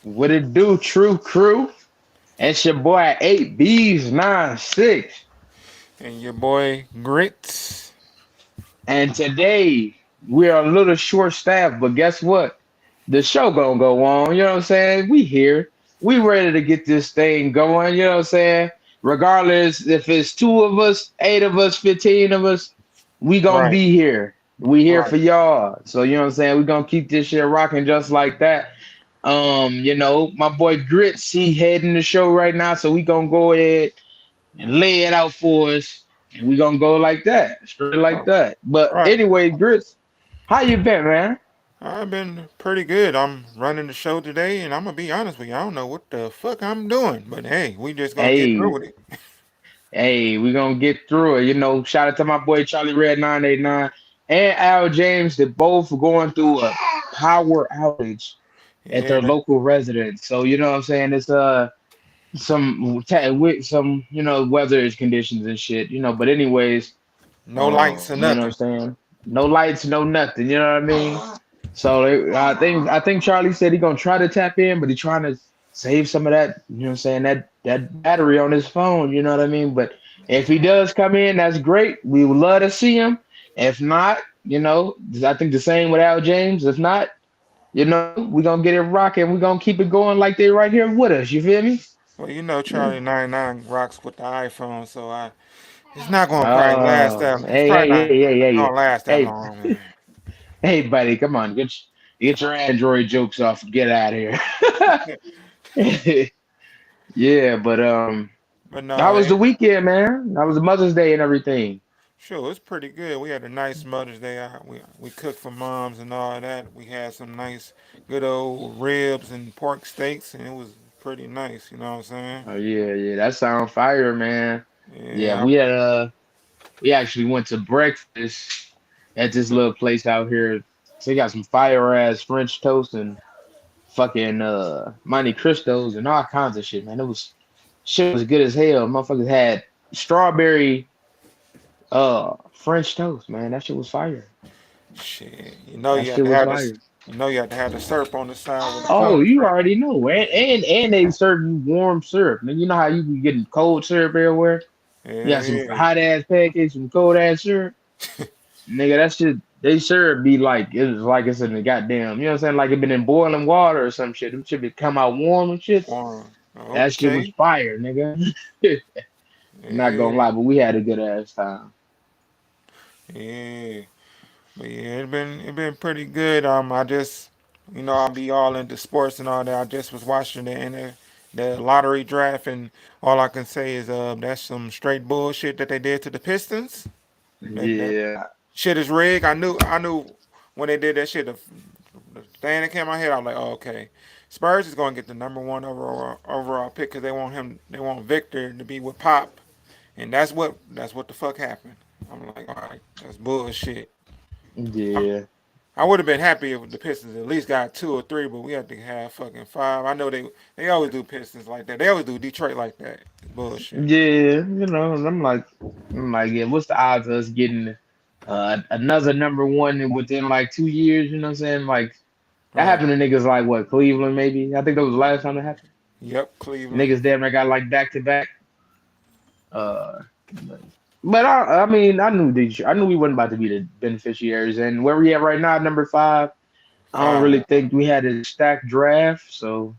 What it do, true crew? It's your boy 8Bs96. And your boy Grits. And today we are a little short staffed, but guess what? The show gonna go on. You know what I'm saying? We here. We ready to get this thing going. You know what I'm saying? Regardless if it's two of us, eight of us, 15 of us, we gonna Right, be here. We here for right. y'all. So you know what I'm saying? We gonna keep this shit rocking just like that. My boy Grits, he heading the show right now, so we gonna go ahead and lay it out for us. And we gonna go like that, straight like Oh, that. But right. anyway, Grits, how you been, man? I've been pretty good. I'm running the show today, and I'm gonna be honest with you. I don't know what the fuck I'm doing, but hey, we just gonna get through Hey, with it. we gonna get through it. Shout out to my boy Charlie Red 989 and Al James. They both going through a power outage at their Yeah, local residence. So you know what I'm saying? It's with some weather conditions and shit. But anyways, no lights or you know what I'm nothing. saying? No lights, no nothing. You know what I mean? So I think Charlie said he gonna try to tap in, but he trying to save some of that. You know what I'm saying? That battery on his phone. You know what I mean? But if he does come in, that's great. We would love to see him. If not, I think the same with Al James. If not, we gonna get it rocking. We gonna keep it going like they right here with us. You feel me? Well, you know, Yeah. Charlie 99 rocks with the iPhone, so it's not gonna probably last Oh, that. It's hey, probably hey, not hey, hey, hey, gonna last that hey, long, man. hey, buddy, come on, get your Android jokes off and get out of here. Yeah, but But how no, was the weekend, man? How was the Mother's Day and everything? sure, it's pretty good. We had a nice Mother's Day out. We cooked for moms and all that. We had some nice, good old ribs and pork steaks, and it was pretty nice. You know what I'm saying? Oh yeah, yeah, that sound fire, man. Yeah, Yeah, we actually went to breakfast at this little place out here. So they got some fire ass French toast and fucking Monte Cristos and all kinds of shit, man. Shit was good as hell. Motherfuckers had strawberry French toast, man. That shit was fire. shit. That shit was fire. You know, you have to have the syrup on the side with the Oh, toast, you right? already know. And they serve you warm syrup. Man, you know how you be getting cold syrup everywhere? You got Yeah, some yeah. hot ass pancakes, some cold ass syrup. Nigga, that shit they syrup be like it's in the goddamn, you know what I'm saying? Like it been in boiling water or some shit. Them shit be come out warm and shit. That shit was Okay. fire, nigga. Not gonna Yeah, lie, but we had a good ass time. yeah. But yeah, it been pretty good. I just, I'll be all into sports and all that. I just was watching the lottery draft, and all I can say is that's some straight bullshit that they did to the Pistons. That Yeah. shit is rigged. I knew when they did that shit. The thing that came in my head, I was like, oh, okay, Spurs is gonna get the number one overall pick because they want Victor to be with Pop, and that's what the fuck happened. I'm like, all right, that's bullshit. Yeah. I would have been happy if the Pistons at least got two or three, but we had to have fucking five. I know they always do Pistons like that. They always do Detroit like that. It's bullshit. Yeah, and I'm like, yeah, what's the odds of us getting another number one within like 2 years? You know what I'm saying? Like that Right. happened to niggas like what, Cleveland maybe? I think that was the last time that happened. Yep. Cleveland. Niggas damn near got like back to back. Uh, but I knew we wasn't about to be the beneficiaries, and where we at right now, number five. I don't really Five. think we had a stacked draft, so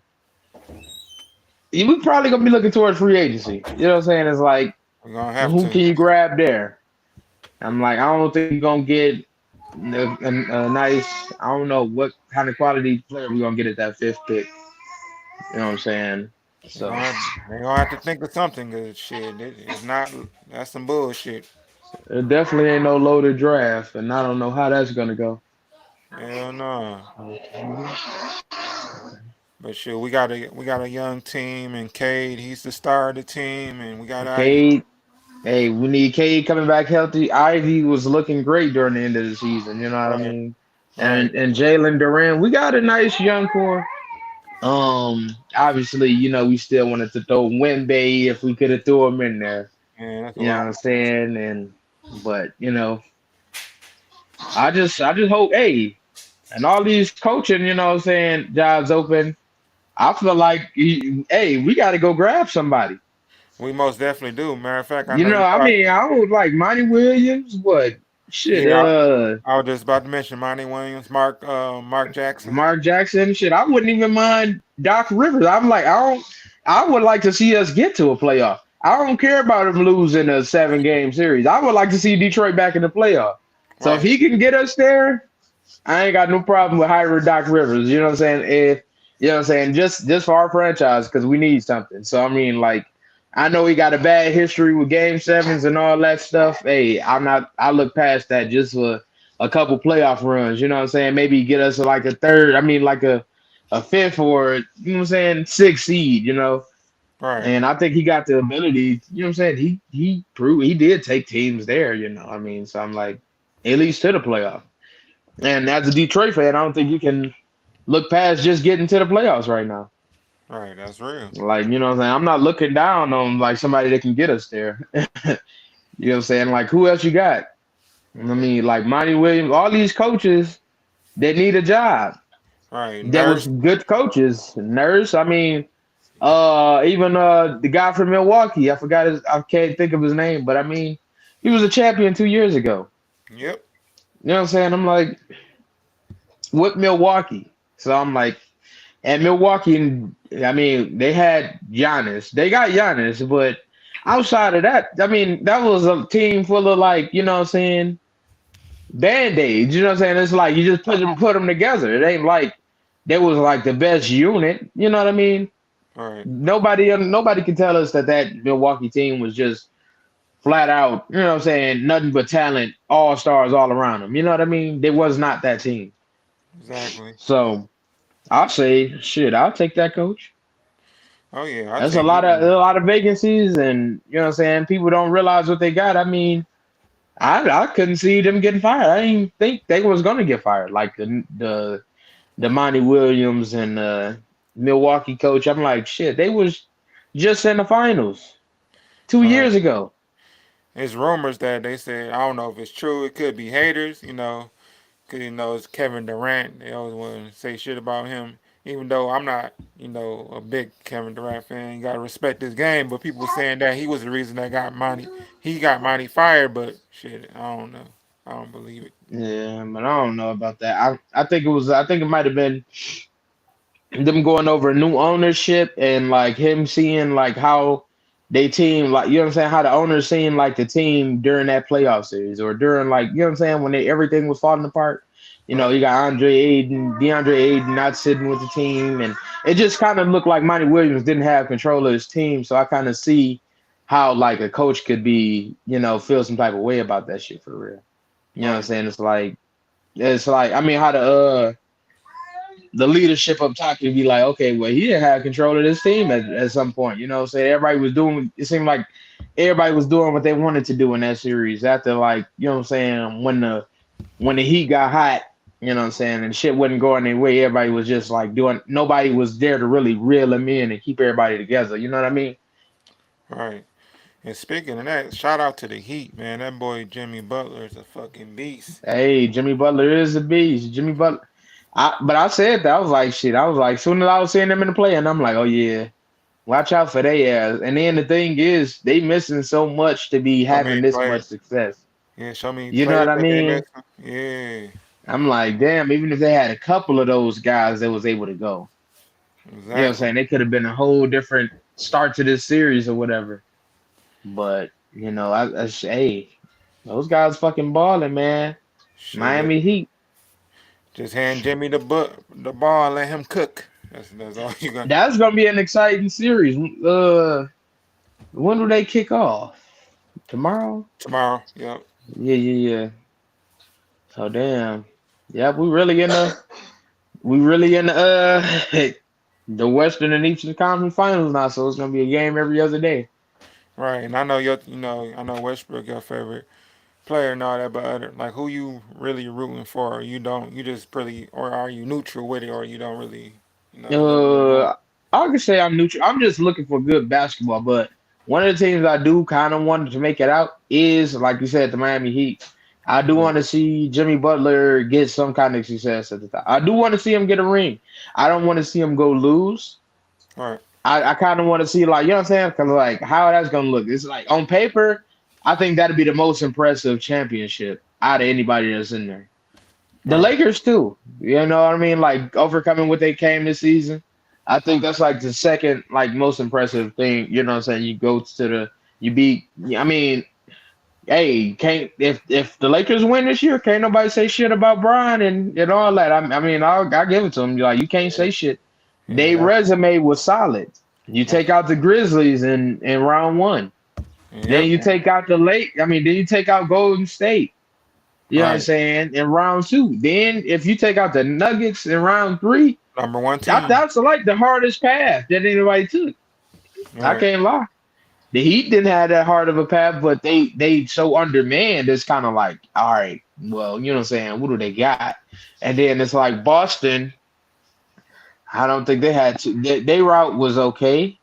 yeah, we probably gonna be looking towards free agency. You know what I'm saying? It's like We're gonna have who can to. you grab there? I'm like, I don't think you're gonna get a nice. I don't know what kind of quality player we're gonna get at that fifth pick. You know what I'm saying? They're So gonna have, they're gonna have to think of something. Cause shit, it's not. That's some bullshit. it definitely ain't no loaded draft, and I don't know how that's gonna go. Hell no. Okay. But shit, we got a young team, and Cade, he's the star of the team, and we got Ivy. Cade, hey, we need Cade coming back healthy. Ivy was looking great during the end of the season. You know what I Right. mean? And Right. and Jalen Duran, we got a nice young core. Obviously, we still wanted to throw Wemby if we could have threw him in there. Man, that's a You know what lot. I'm saying? But I just hope, hey, and all these coaching, you know what I'm saying, jobs open. I feel like, hey, we got to go grab somebody. We most definitely do. Matter of fact, I You know know, you I probably. mean, I would like Monty Williams. What shit? Yeah, I was just about to mention Monty Williams, Mark Jackson. Mark Jackson. Shit, I wouldn't even mind Doc Rivers. I'm like, I don't. I would like to see us get to a playoff. I don't care about him losing a 7 game series. I would like to see Detroit back in the playoff. So if Right, he can get us there, I ain't got no problem with hiring Doc Rivers. You know what I'm saying? If you know what I'm saying, just for our franchise because we need something. So I mean, like, I know he got a bad history with Game Sevens and all that stuff. Hey, I'm not. I look past that just for a couple playoff runs. You know what I'm saying? Maybe get us like a third. I mean, like a fifth or you know what I'm saying, sixth seed. You know. right, And I think he got the ability. You know what I'm saying? He proved he did take teams there. You know. I mean, so I'm like, at least to the playoff. And as a Detroit fan, I don't think you can look past just getting to the playoffs right now. right. That's real. Like, you know what I'm saying? I'm not looking down on like somebody that can get us there. You know what I'm saying? Like, who else you got? I mean, like Monty Williams, all these coaches that need a job. Right, That was Nurse. good coaches. Nurse, I mean, even the guy from Milwaukee, I can't think of his name, but I mean, he was a champion 2 years ago. Yep. You know what I'm saying? I'm like, with Milwaukee. So I'm like, and Milwaukee, I mean, they had Giannis. They got Giannis, but outside of that, I mean, that was a team full of like, you know what I'm saying, band-aids. You know what I'm saying? It's like you just put them together. It ain't like they was like the best unit. You know what I mean? Right. Nobody can tell us that that Milwaukee team was just flat out, you know what I'm saying, nothing but talent, all stars all around them. You know what I mean? They was not that team. Exactly. So I'll say, shit, I'll take that coach. Oh yeah, I There's take it. a lot of vacancies, and you know what I'm saying. People don't realize what they got. I mean, I couldn't see them getting fired. I didn't think they was gonna get fired. Like the Monty Williams and Milwaukee coach. I'm like, shit, they was just in the finals two Right. years ago. It's rumors that they said I don't know if it's true. It could be haters. Because it's Kevin Durant. They always want to say shit about him. Even though I'm not, a big Kevin Durant fan, you gotta respect this game. But people saying that he was the reason that he got Monty fired. But shit, I don't know. I don't believe it. Yeah, but I don't know about that. I think it was. I think it might have been them going over new ownership and like him seeing like how they team like you know what I'm saying how the owners seeing like the team during that playoff series or during like you know what I'm saying when everything was falling apart. You know, Right. you got DeAndre Ayton not sitting with the team, and it just kind of looked like Monty Williams didn't have control of his team. So I kind of see how like a coach could be, you know, feel some type of way about that shit for real. You know what I'm Right. saying? It's like I mean how the leadership up top could be like, okay, well, he didn't have control of this team at some point. You know, so everybody was doing. It seemed like everybody was doing what they wanted to do in that series. After like, you know what I'm saying, when the heat got hot, you know what I'm saying, and shit wasn't going their way. Everybody was just like doing. Nobody was there to really reel them in and keep everybody together. You know what I mean? Right. And speaking of that, shout out to the Heat, man. That boy Jimmy Butler is a fucking beast. Hey, Jimmy Butler is a beast. Jimmy Butler. But I said that I was like, shit. I was like, soon as I was seeing them in the play, and I'm like, oh yeah. Watch out for they ass. And then the thing is, they missing so much to be So having many this much players. success. Yeah, so many You know what players I that they mean? missing. Yeah, I'm like, damn, even if they had a couple of those guys that was able to go, you know what I'm exactly. saying? They could have been a whole different start to this series or whatever. But, you know, hey, those guys fucking balling, man. Shit, Miami Heat. just hand Jimmy the ball and let him cook. That's all you got. That's gonna be an exciting series. When do they kick off? Tomorrow? Tomorrow. Yep. Yeah, yeah, yeah. So damn. Yeah, we really in the Western and Eastern Conference Finals now, so it's gonna be a game every other day. Right, and I know Westbrook your favorite player and all that, but like who you really rooting for? Or you don't, you just pretty, or are you neutral with it, or you don't really, it doesn't really matter. Uh, I could say I'm neutral. I'm just looking for good basketball, but one of the teams I do kind of want to make it out is, like you said, the Miami Heat. I do want to see Jimmy Butler get some kind of success at the top. I do want to see him get a ring. I don't want to see him go lose. Right. I kind of want to see like you know what I'm saying, because like how that's gonna look. It's like on paper, I think that'd be the most impressive championship out of anybody that's in there. The Right. Lakers too. You know what I mean? Like overcoming what they came this season. I think that's like the second like most impressive thing. You know what I'm saying? You go to the you beat. I mean, hey, can't if the Lakers win this year, can't nobody say shit about Brian and all that. I mean, I'll give it to them. Like you can't Yeah. say shit. Yeah. They resume was solid. You That's, take out the Grizzlies in round one. Then yep. you take out the late. I mean, then you take out Golden State. You know what I'm Right. saying? In round two. Then if you take out the Nuggets in round three, Number one that, team. that's like the hardest path that anybody took. I Right. can't lie. The Heat didn't have that hard of a path, but they so undermanned. It's kind of like, all right, well, you know what I'm saying? What do they got? And then it's like Boston. I don't think they had to. They route was okay.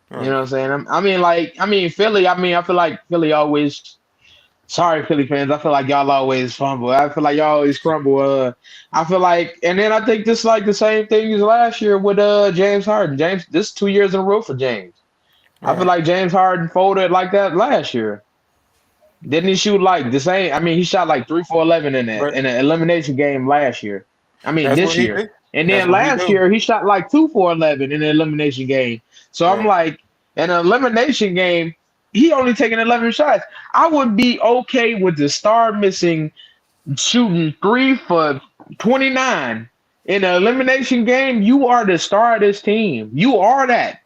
You know Right. what I'm saying? I mean Philly. I mean, I feel like Philly always. Sorry, Philly fans. I feel like y'all always fumble. I feel like y'all always crumble. I feel like, and then I think this like the same thing as last year with James Harden. James, this 2 years in a row for James. I feel Right. like James Harden folded like that last year. Didn't he shoot like the same? I mean, he shot like 3 for 11 in that But in an elimination game last year. I mean, that's this what he year. did. And That's then what he last do. year he shot like 2 for 11 in an elimination game. So I'm Right. like, in an elimination game, he only taking 11 shots. I would be okay with the star missing shooting 3 for 29 in an elimination game. You are the star of this team. You are that.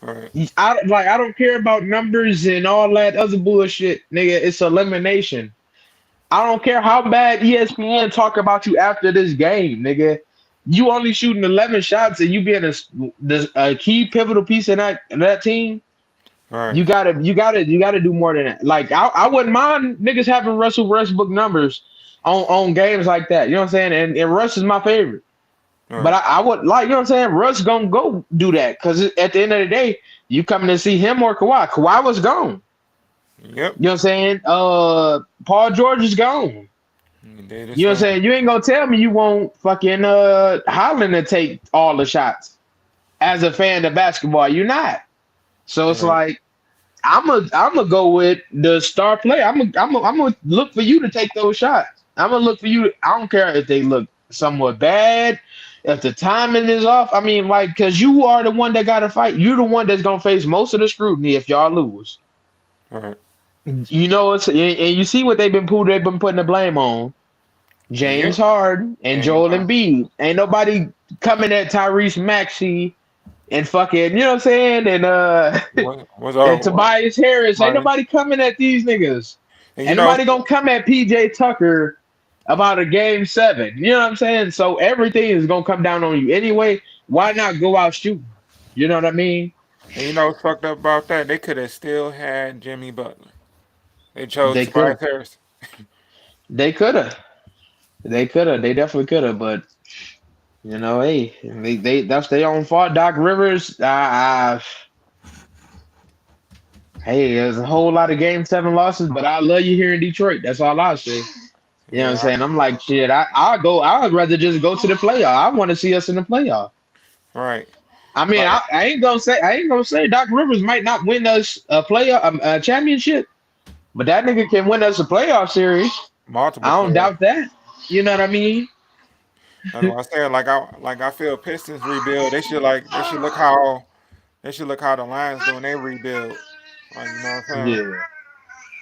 Right. I don't care about numbers and all that other bullshit, nigga. It's elimination. I don't care how bad ESPN talk about you after this game, nigga. You only shooting 11 shots and you being a key pivotal piece in that team. Right. You gotta do more than that. Like I wouldn't mind niggas having Russell Westbrook numbers on games like that. You know what I'm saying? And Russ is my favorite. But Right. I would like, you know what I'm saying? Russ gonna go do that because at the end of the day, you coming to see him or Kawhi. Kawhi was gone. Yep. You know what I'm saying? Paul George is gone. He did his You know what I'm thing. saying? You ain't gonna tell me you want fucking Holland to take all the shots as a fan of basketball. You're not. So it's Right. like I'm gonna go with the star player. I'm gonna look for you to take those shots. I'm gonna look for you. I don't care if they look somewhat bad, if the timing is off. I mean, like, because you are the one that got to fight. You're the one that's gonna face most of the scrutiny if y'all lose. Right. You know, and you see what they've been putting the blame on. James Yep. Harden and And Joel Embiid. Ain't nobody coming at Tyrese Maxey and fucking, you know what I'm saying? And was and our Tobias Harris. Ain't right. nobody coming at these niggas. And you Ain't know, nobody gonna come at PJ Tucker about a game 7. You know what I'm saying? So everything is gonna come down on you anyway. Why not go out shooting? You know what I mean? what's fucked up about that? They could have still had Jimmy Butler. They chose They could Tobias have. Harris. They could have. They could have. They definitely could have. But hey, they that's their own fault. Doc Rivers. Hey, there's a whole lot of game 7 losses, but I love you here in Detroit. That's all I'll say. You know what I'm Yeah. saying? I'm like, shit, I'd rather just go to the playoff. I want to see us in the playoff. Right. I mean, Like I ain't gonna say Doc Rivers might not win us a championship, but that nigga can win us a playoff series. multiple I don't players. doubt that. You know what I mean? That's what I said. I feel Pistons rebuild. They should look how the Lions doing they rebuild. Like you know what I'm saying? Yeah.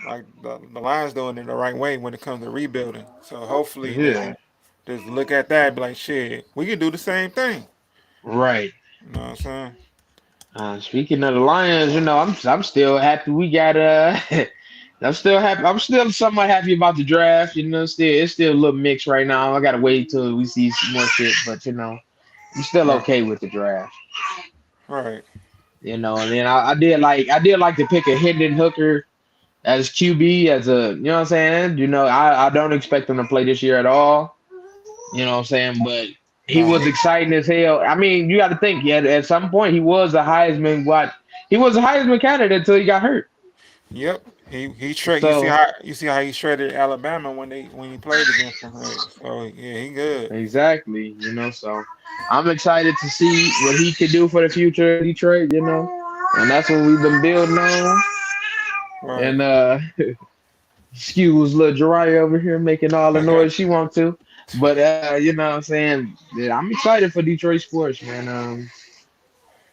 Like the Lions doing it the right way when it comes to rebuilding. So hopefully they Yeah. can just look at that and be like, shit, we can do the same thing. Right. You know what I'm saying? Speaking of the Lions, I'm still happy we got I'm still happy. I'm still somewhat happy about the draft. It's still a little mixed right now. I gotta wait till we see some more shit, but I'm still Right. okay with the draft. Right. And then I did like to pick a Hendon Hooker as QB as a you know what I'm saying. I don't expect him to play this year at all. You know what I'm saying, but he No. was exciting as hell. I mean, you got to think, yeah, at some point he was a Heisman candidate until he got hurt. Yep. He shred. So You see how he shredded Alabama when he played against them. Right? So yeah, he good. exactly, so I'm excited to see what he could do for the future of Detroit, and that's what we've been building on. Right. And excuse little Jariah over here making all the noise she wants to. But you know what I'm saying? Yeah, I'm excited for Detroit sports, man.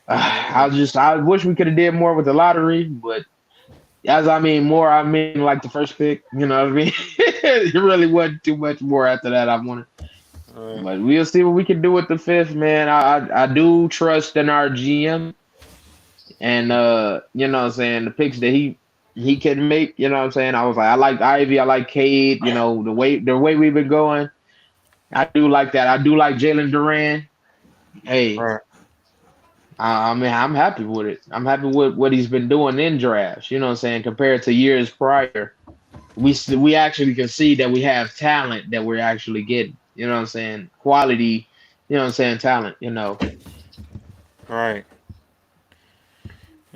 Yeah. I wish we could have did more with the lottery, but as I mean more, I mean like the first pick, you know what I mean? It really wasn't too much more after that I wanted. Right. But we'll see what we can do with the fifth, man. I do trust in our GM and you know what I'm saying, the picks that he can make, you know what I'm saying? I was like, I like Ivy, I like Cade, the way we've been going. I do like that. I do like Jalen Duran. Hey, Right. I mean, I'm happy with it. I'm happy with what he's been doing in drafts. You know what I'm saying? Compared to years prior, we actually can see that we have talent that we're actually getting. You know what I'm saying? Quality. You know what I'm saying? Talent. Right.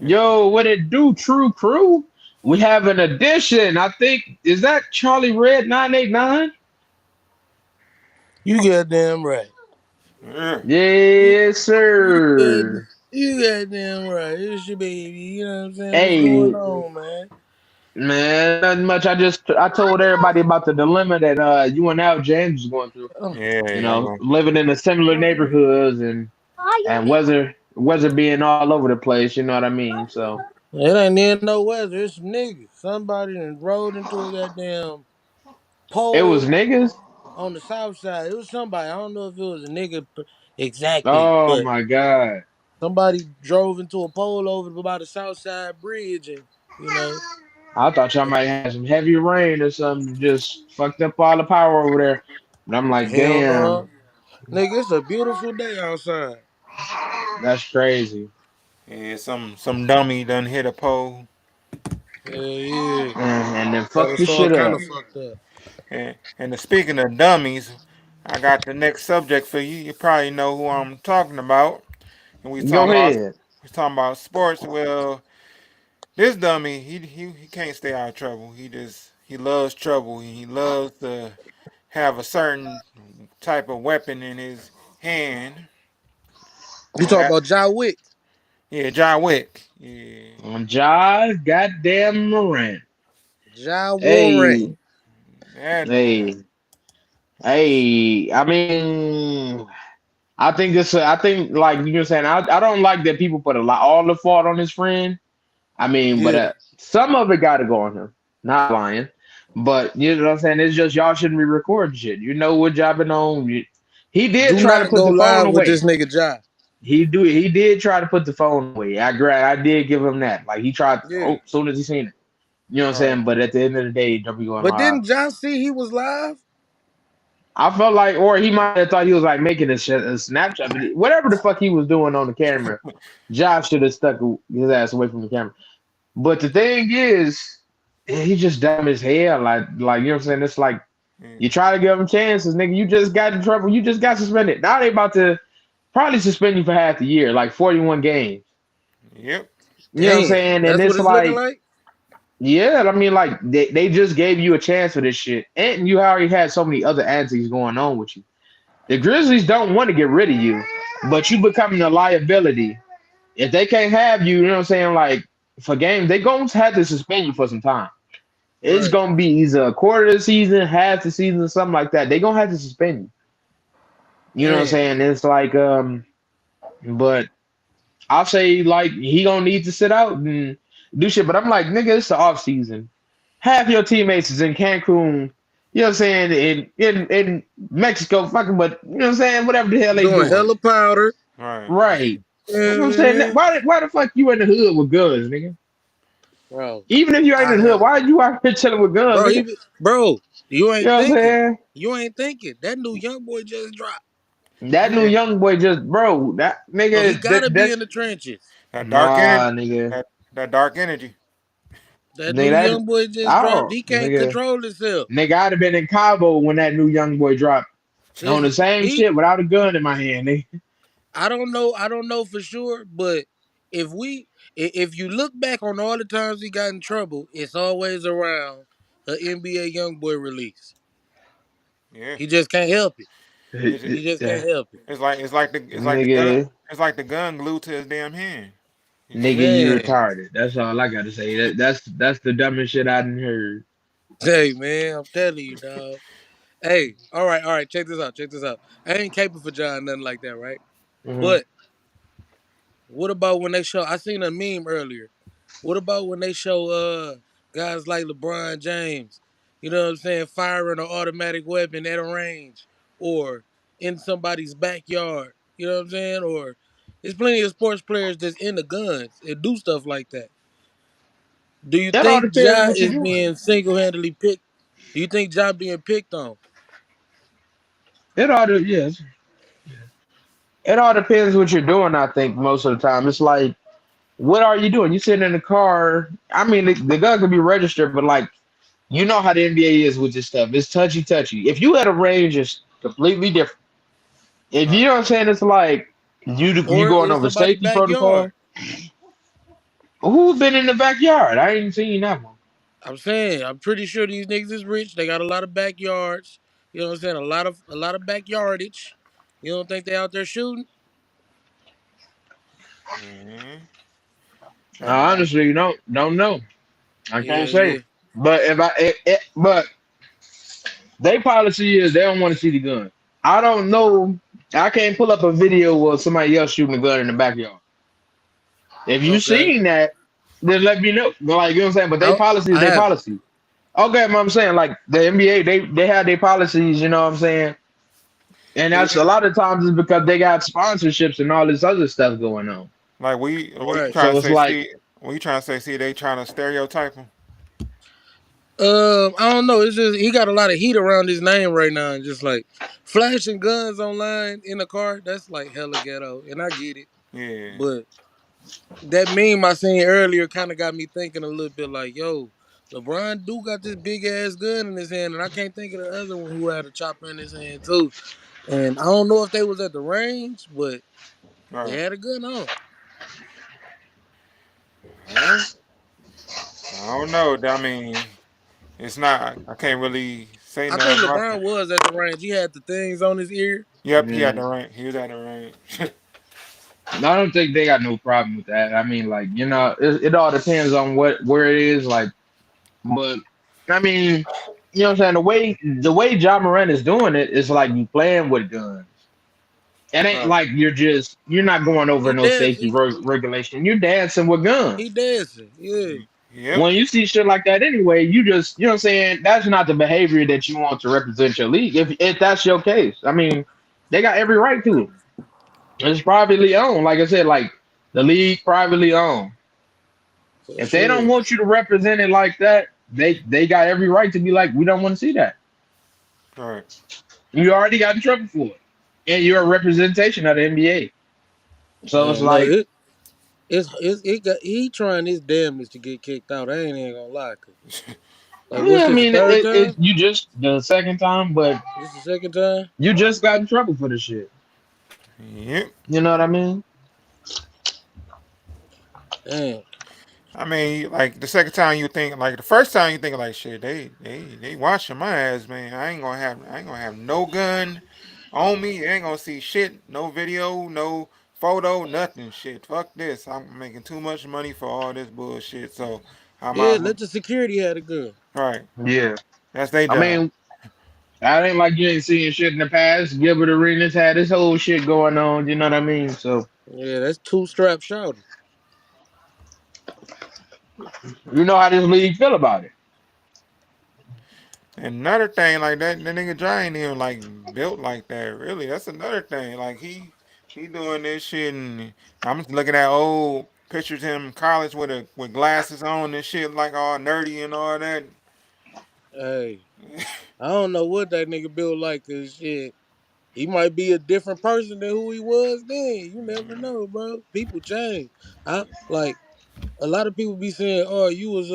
Yo, what it do, True Crew? We have an addition. I think is that Charlie Red 989. You goddamn right. Yeah. You, Yes, you, got, sir. you goddamn right. It's your baby. You know what I'm saying? What's going Hey, on, man? man, nothing much. I told everybody about the dilemma that you and Al James is going through. Oh, Yeah. Y'all going. Living in the similar neighborhoods and weather being all over the place. You know what I mean? So it ain't near no weather. It's some niggas. Somebody done rode into a goddamn it was pole niggas. on the south side. It was somebody. I don't know if it was a nigga exactly, Oh but my God! somebody drove into a pole over by the south side bridge and, you know. I thought y'all might have some heavy rain or something, just fucked up all the power over there. But I'm like, Hell damn, no. Nigga, it's a beautiful day outside. that's crazy. Yeah. Some dummy done hit a pole. Hell yeah. And then Got fuck us this all shit kind up. of fucked up. And speaking of dummies, I got the next subject for you. You probably know who I'm talking about. And Go ahead. we talking about sports. Well, this dummy, he can't stay out of trouble. He loves trouble. He loves to have a certain type of weapon in his hand. You And talk that about John Wick. yeah, John Wick. Yeah. Josh goddamn Morant. John Warren. Hey, That dude. hey, hey. I mean, I think like you know, saying I don't like that people put a lot all the fault on his friend. I mean, but Yeah. some of it got to go on him. Not lying, but you know what I'm saying. It's just y'all shouldn't be recording shit. You know what y'all been on. He did Do try to not put go the phone live with away. this nigga John. He did try to put the phone away. I did give him that. Like he tried. Yeah. Oh, soon as he seen it. You know what I'm Right. saying. But at the end of the day, don't be going But live. didn't John see he was live? I felt like, or he might have thought he was like making a Snapchat, but whatever the fuck he was doing on the camera, Josh should have stuck his ass away from the camera. But the thing is, he just dumb as hell. Like you know what I'm saying? It's like Yeah. you try to give him chances, nigga. You just got in trouble. You just got suspended. Now they about to probably suspend you for half the year, like 41 games. Yep. You know what I'm Damn. saying? And That's what it's it's looking like, like? yeah, I mean, like they just gave you a chance for this shit, and you already had so many other antics going on with you. The Grizzlies don't want to get rid of you, but you becoming a liability. If they can't have you, you know what I'm saying, like for games, they gonna have to suspend you for some time. It's Right. gonna be either a quarter of the season, half the season, something like that. They gonna have to suspend you. You know what I'm Damn. saying? It's like but I'll say like he gonna need to sit out and do shit. But I'm like, nigga, it's the off season. Half your teammates is in Cancun, you know what I'm saying, in Mexico, fucking, but you know what I'm saying, whatever the hell they Doing doing. hella powder. Right. Right. That's what I'm saying. Yeah. Why the fuck you in the hood with guns, nigga? Bro. Even if you ain't I in the hood, have why are you out here chilling with guns, bro, nigga? bro, you You ain't know what I'm thinking. saying? You ain't thinking. That new young boy just dropped. That new Yeah. young boy just, bro, that So he nigga, gotta be that's in the trenches. That dark energy. nah, nigga. That that dark energy. That Nigga, new that young boy just I dropped. don't, He can't nigga. control himself. Nigga, I'd have been in Cabo when that new young boy dropped. On the Shit, same he shit without a gun in my hand, nigga. I don't know for sure, but if you look back on all the times he got in trouble, it's always around an NBA YoungBoy release. Yeah. He just can't help it. It's, He just Yeah. can't help it. it's like the gun Nigga, glued to his damn hand. nigga, you Man, retarded. That's all I gotta say. That's the dumbest shit I done heard. hey man, I'm telling you, dog. Hey, all right. Check this out. Check this out. I ain't caping for John, nothing like that, right? Hmm. But what about when they show? I seen a meme earlier. What about when they show guys like LeBron James? You know what I'm saying? Firing an automatic weapon at a range or in somebody's backyard. You know what I'm saying? Or there's plenty of sports players that's into guns and do stuff like that. Do you That all think depends Ja what you is doing. being single handedly picked? Do you think Ja being picked on? It all yes. It all depends what you're doing. I think most of the time, it's like, what are you doing? You sitting in the car. I mean, the gun can be registered, but like, you know how the NBA is with this stuff. It's touchy, touchy. If you at a range, it's completely different. If Right. you know what I'm saying, it's like you Or going in over somebody's safety backyard? protocol. Who been in the backyard? I ain't seen that one. I'm saying, I'm pretty sure these niggas is rich. They got a lot of backyards. You know what I'm saying? A lot of backyardage. You don't think they out there shooting? Mhm. And I honestly don't know. I can't Yeah, say. yeah. But if but their policy is they don't want to see the gun. I don't know. I can't pull up a video of somebody else shooting a gun in the backyard. If you Okay. seen that, then let me know. Like, you know what I'm saying? But their policy is I their haven't. policy. Okay, but I'm saying like the NBA, they have their policies. You know what I'm saying? And see, that's a lot of times is because they got sponsorships and all this other stuff going on. like we Right. trying So to it's say, like, see, they trying to stereotype him. I don't know. It's just he got a lot of heat around his name right now, and just like flashing guns online in a car. That's like hella ghetto, and I get it. Yeah. But that meme I seen earlier kind of got me thinking a little bit like, yo, LeBron do got this big ass gun in his hand, and I can't think of the other one who had a chopper in his hand too. And I don't know if they was at the range, but they Right. had a gun on. Well, I don't know. I mean, it's not. I can't really say I nothing think about LeBron that. was at the range. He had the things on his ear. Yep, he had yeah, the rank. He was at the rank. I don't think they got no problem with that. I mean, like, it all depends on where it is. Like, but I mean, you know what I'm saying? The way John Moran is doing it is like you playing with guns. It ain't Right. like you're not going over He no dance. safety regulation. You're dancing with guns. He dancing. Yeah. Yep. When you see shit like that anyway, you just, you know what I'm saying? That's not the behavior that you want to represent your league. If that's your case, I mean, they got every right to it. It's privately owned. Like I said, like the league privately owned. For If they don't sure. want you to represent it like that, they got every right to be like, we don't want to see that. Right. You already got in trouble for it. And you're a representation of the NBA. So it's Man, look, like, it got he trying his damnedest to get kicked out. I ain't even gonna lie. 'Cause, like, what's yeah, I this? The mean, third time? you just the second time, but This the second time? you just got in trouble for this shit. Yep. You know what I mean? Damn. I mean, like the second time you think, like the first time you think like, shit, they watching my ass, man. I ain't gonna have no gun on me. They ain't gonna see shit, no video, no photo, nothing. Shit, fuck this. I'm making too much money for all this bullshit. So I might Yeah, as well. let the security have the gun. Right. Yeah. That's their I job. mean, I ain't like you ain't seeing shit in the past. Gilbert Arenas had this whole shit going on. You know what I mean? So Yeah, that's two strap shouting. you know how this league feel about it. And another thing, like that nigga Dre ain't even like built like that. Really, that's another thing. Like he doing this shit, and I'm just looking at old pictures of him in college with glasses on and shit, like all nerdy and all that. Hey, I don't know what that nigga built like, cause shit, he might be a different person than who he was then. You never know, bro. People change. I like a lot of people be saying, "Oh, you was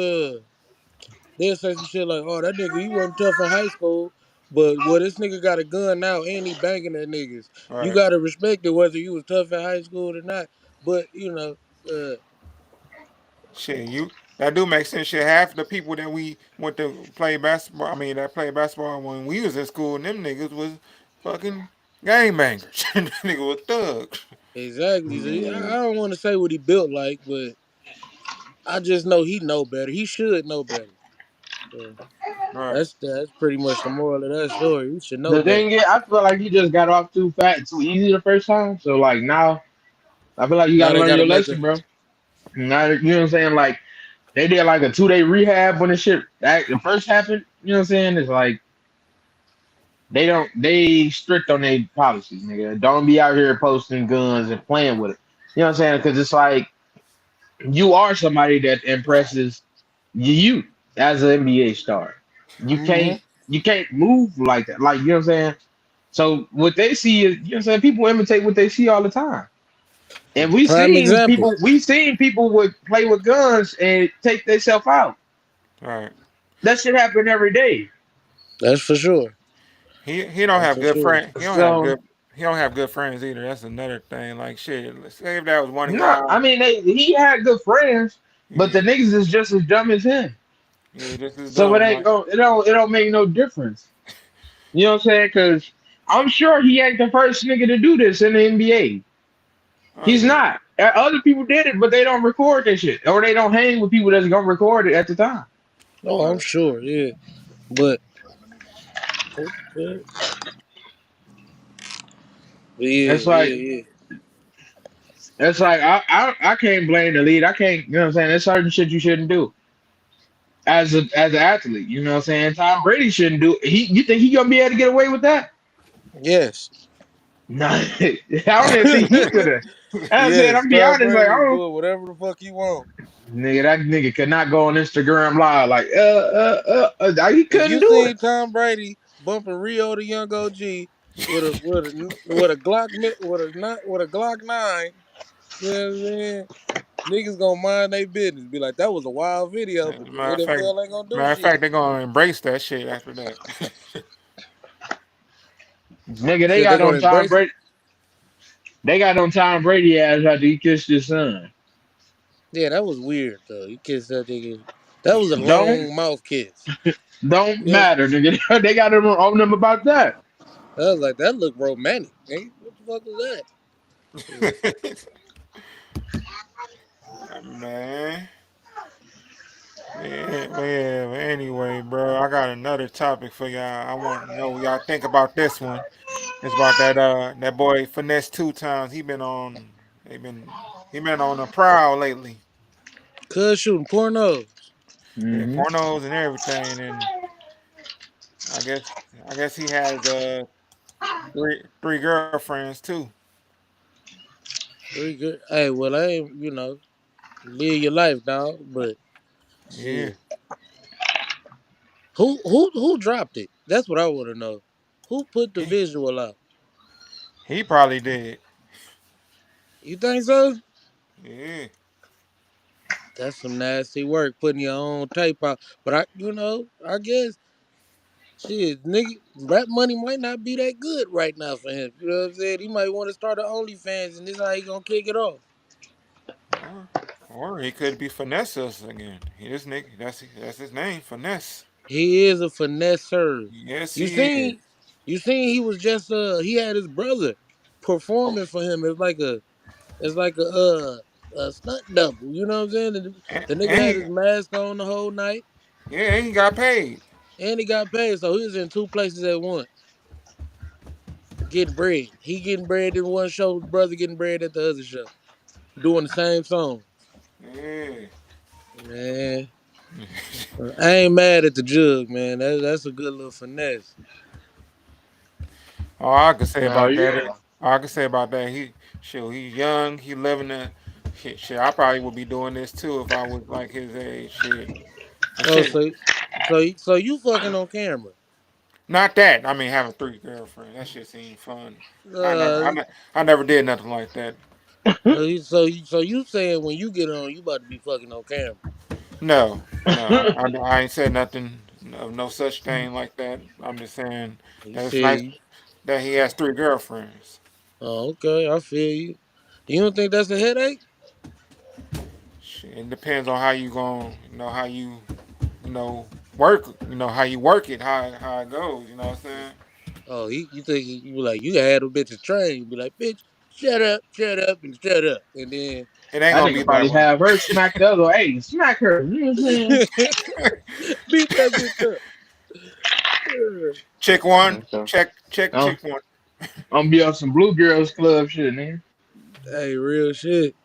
they'll say some shit like, "Oh, that nigga, you wasn't tough in high school, but well, this nigga got a gun now and he banging at niggas. You Right. gotta respect it whether you was tough in high school or not." But you know. Shit, you that do make sense. Shit, half the people that we went to play basketball, I mean, that played basketball when we was in school, them niggas was fucking gangbangers. Nigga was thugs. exactly. So I Mm. don't want to say what he built like, but I just know he know better. He should know better. So Right. that's pretty much the moral of that story. He should know The better. thing is, I feel like he just got off too fat, too easy the first time. So like now, I feel like you Now gotta they learn got to your make a lesson, bro. Now you know what I'm saying? Like they did like a 2 day rehab when the shit that the first happened. You know what I'm saying? It's like they strict on their policies, nigga. Don't be out here posting guns and playing with it. You know what I'm saying? Because it's like you are somebody that impresses you as an NBA star. You hmm can't you can't move like that. Like you know what I'm saying? So what they see is you know what I'm saying, people imitate what they see all the time. And prime example. we seen people would play with guns and take themselves out. Right. That shit happen every day. That's for sure. He don't That's have for good sure. friends. So He don't have good friends either. That's another thing. Like shit. Say if that was one no, guy. I mean he had good friends, but the Yeah. niggas is just as dumb as him. Yeah. This is So it dumb. ain't Like. go it don't make no difference. You know what I'm saying? Because I'm sure he ain't the first nigga to do this in the NBA. Oh He's yeah. not. Other people did it, but they don't record that shit, or they don't hang with people that's gonna record it at the time. Oh, I'm Right. sure. Yeah, but yeah, It's yeah, like yeah. I can't blame the lead. I can't. You know what I'm saying? There's certain shit you shouldn't do as an athlete. You know what I'm saying? Tom Brady shouldn't do. You think he gonna be able to get away with that? Yes. No, I don't even think he could have. I said, Yes, I'm be Tom honest, like, Brady was oh, doing whatever the fuck he want. nigga, that nigga could not go on Instagram live. Like, he If couldn't you do it. seen Tom Brady bumping Rio the Young OG with a Glock 9, you know what I'm saying? Niggas gonna mind their business. Be like, that was a wild video, but the NFL ain't gonna do Matter of fact, shit. they're gonna embrace that shit after that. Nigga, You said they gonna embrace it. They got on Tom Brady ass after he kissed his son. Yeah, that was weird though. You kissed that nigga. That was a Don't long mouth kiss. don't You know, matter, nigga. They got him on them about that. I was like, that looked romantic, nigga. What the fuck was that? Yeah. Man. Yeah, well, anyway, bro, I got another topic for y'all. I want to know what y'all think about this one. It's about that boy finesse 2 times. He been he been on a prowl lately. Cuz shooting pornos. Yeah, Hmm. pornos and everything, and I guess I guess he has three girlfriends too. Pretty good. Hey, well, I ain't, live your life, dog. But Yeah, shit, who dropped it? That's what I want to know. Who put the he visual out? he probably did. You think so? Yeah, That's some nasty work putting your own tape out. But I guess shit, nigga, rap money might not be that good right now for him. You know what I'm saying? He might want to start an OnlyFans, and this how he gonna kick it off. or or he could be finesse us again. He this nigga that's his name, finesse. He is a finesser. Yes, You he is. seen, you seen he was just he had his brother performing for him. It's like a stunt double. You know what I'm saying? The nigga And had he his mask on the whole night, yeah, and he got paid. and he got paid, so he was in two places at once getting bread. He getting bread in one show, his brother getting bread at the other show, doing the same song. Yeah. Man, I ain't mad at the jug, man. That's a good little finesse. All I could say Hell about that yeah. is, all I could say about that, he's young, he living the shit. I probably would be doing this too if I was like his age. Shit, and Oh, shit. so you fucking on camera? Not that. I mean, having 3 girlfriends. That shit seemed fun. Uh, I never did nothing like that. so you saying when you get on, you about to be fucking on camera? No, no, I ain't said nothing of no such thing like that. I'm just saying You that it's nice see? that he has 3 girlfriends. Oh, okay, I feel you. You don't think that's a headache? it depends on how you going, how work, how you work it, how it goes. You know what I'm saying? Oh, you think you be like, you can have them bitches trained. You be like, bitch, shut up, and shut up. And then It ain't That gonna be nigga that probably way. have her smack the other. Hey, smack her. You know what I'm saying? beat that bitch up. Chick one, Yeah, so, check I'm chick one. gonna be on some Blue Girls Club shit, nigga. Hey, real shit.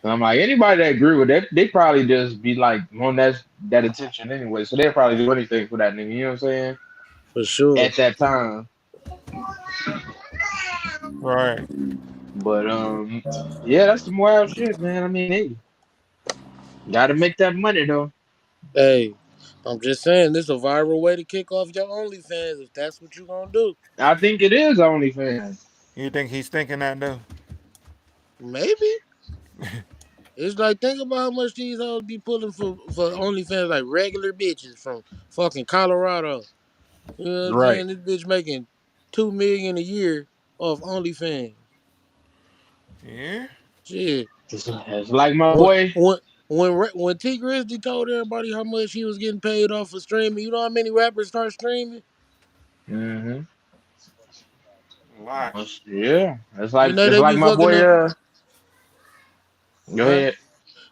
So I'm like, anybody that agree with that, they probably just be like on that attention anyway. So they'll probably do anything for that nigga. You know what I'm saying? For sure. At that time. Right. But yeah, that's some wild shit, man. I mean, hey, gotta make that money though. Hey, I'm just saying, this a viral way to kick off your OnlyFans if that's what you gonna do. I think it is OnlyFans. You think he's thinking that though? Maybe. It's like, think about how much these hoes be pulling for OnlyFans, like regular bitches from fucking Colorado. You know what I'm Right. saying? This bitch making $2 million a year off OnlyFans. Yeah. Shit. It's like my When boy. when when T Grizzly told everybody how much he was getting paid off for streaming, you know how many rappers start streaming? Mm-hmm. A lot. Yeah. You know It's they like be my fucking boy. them, Go huh? ahead.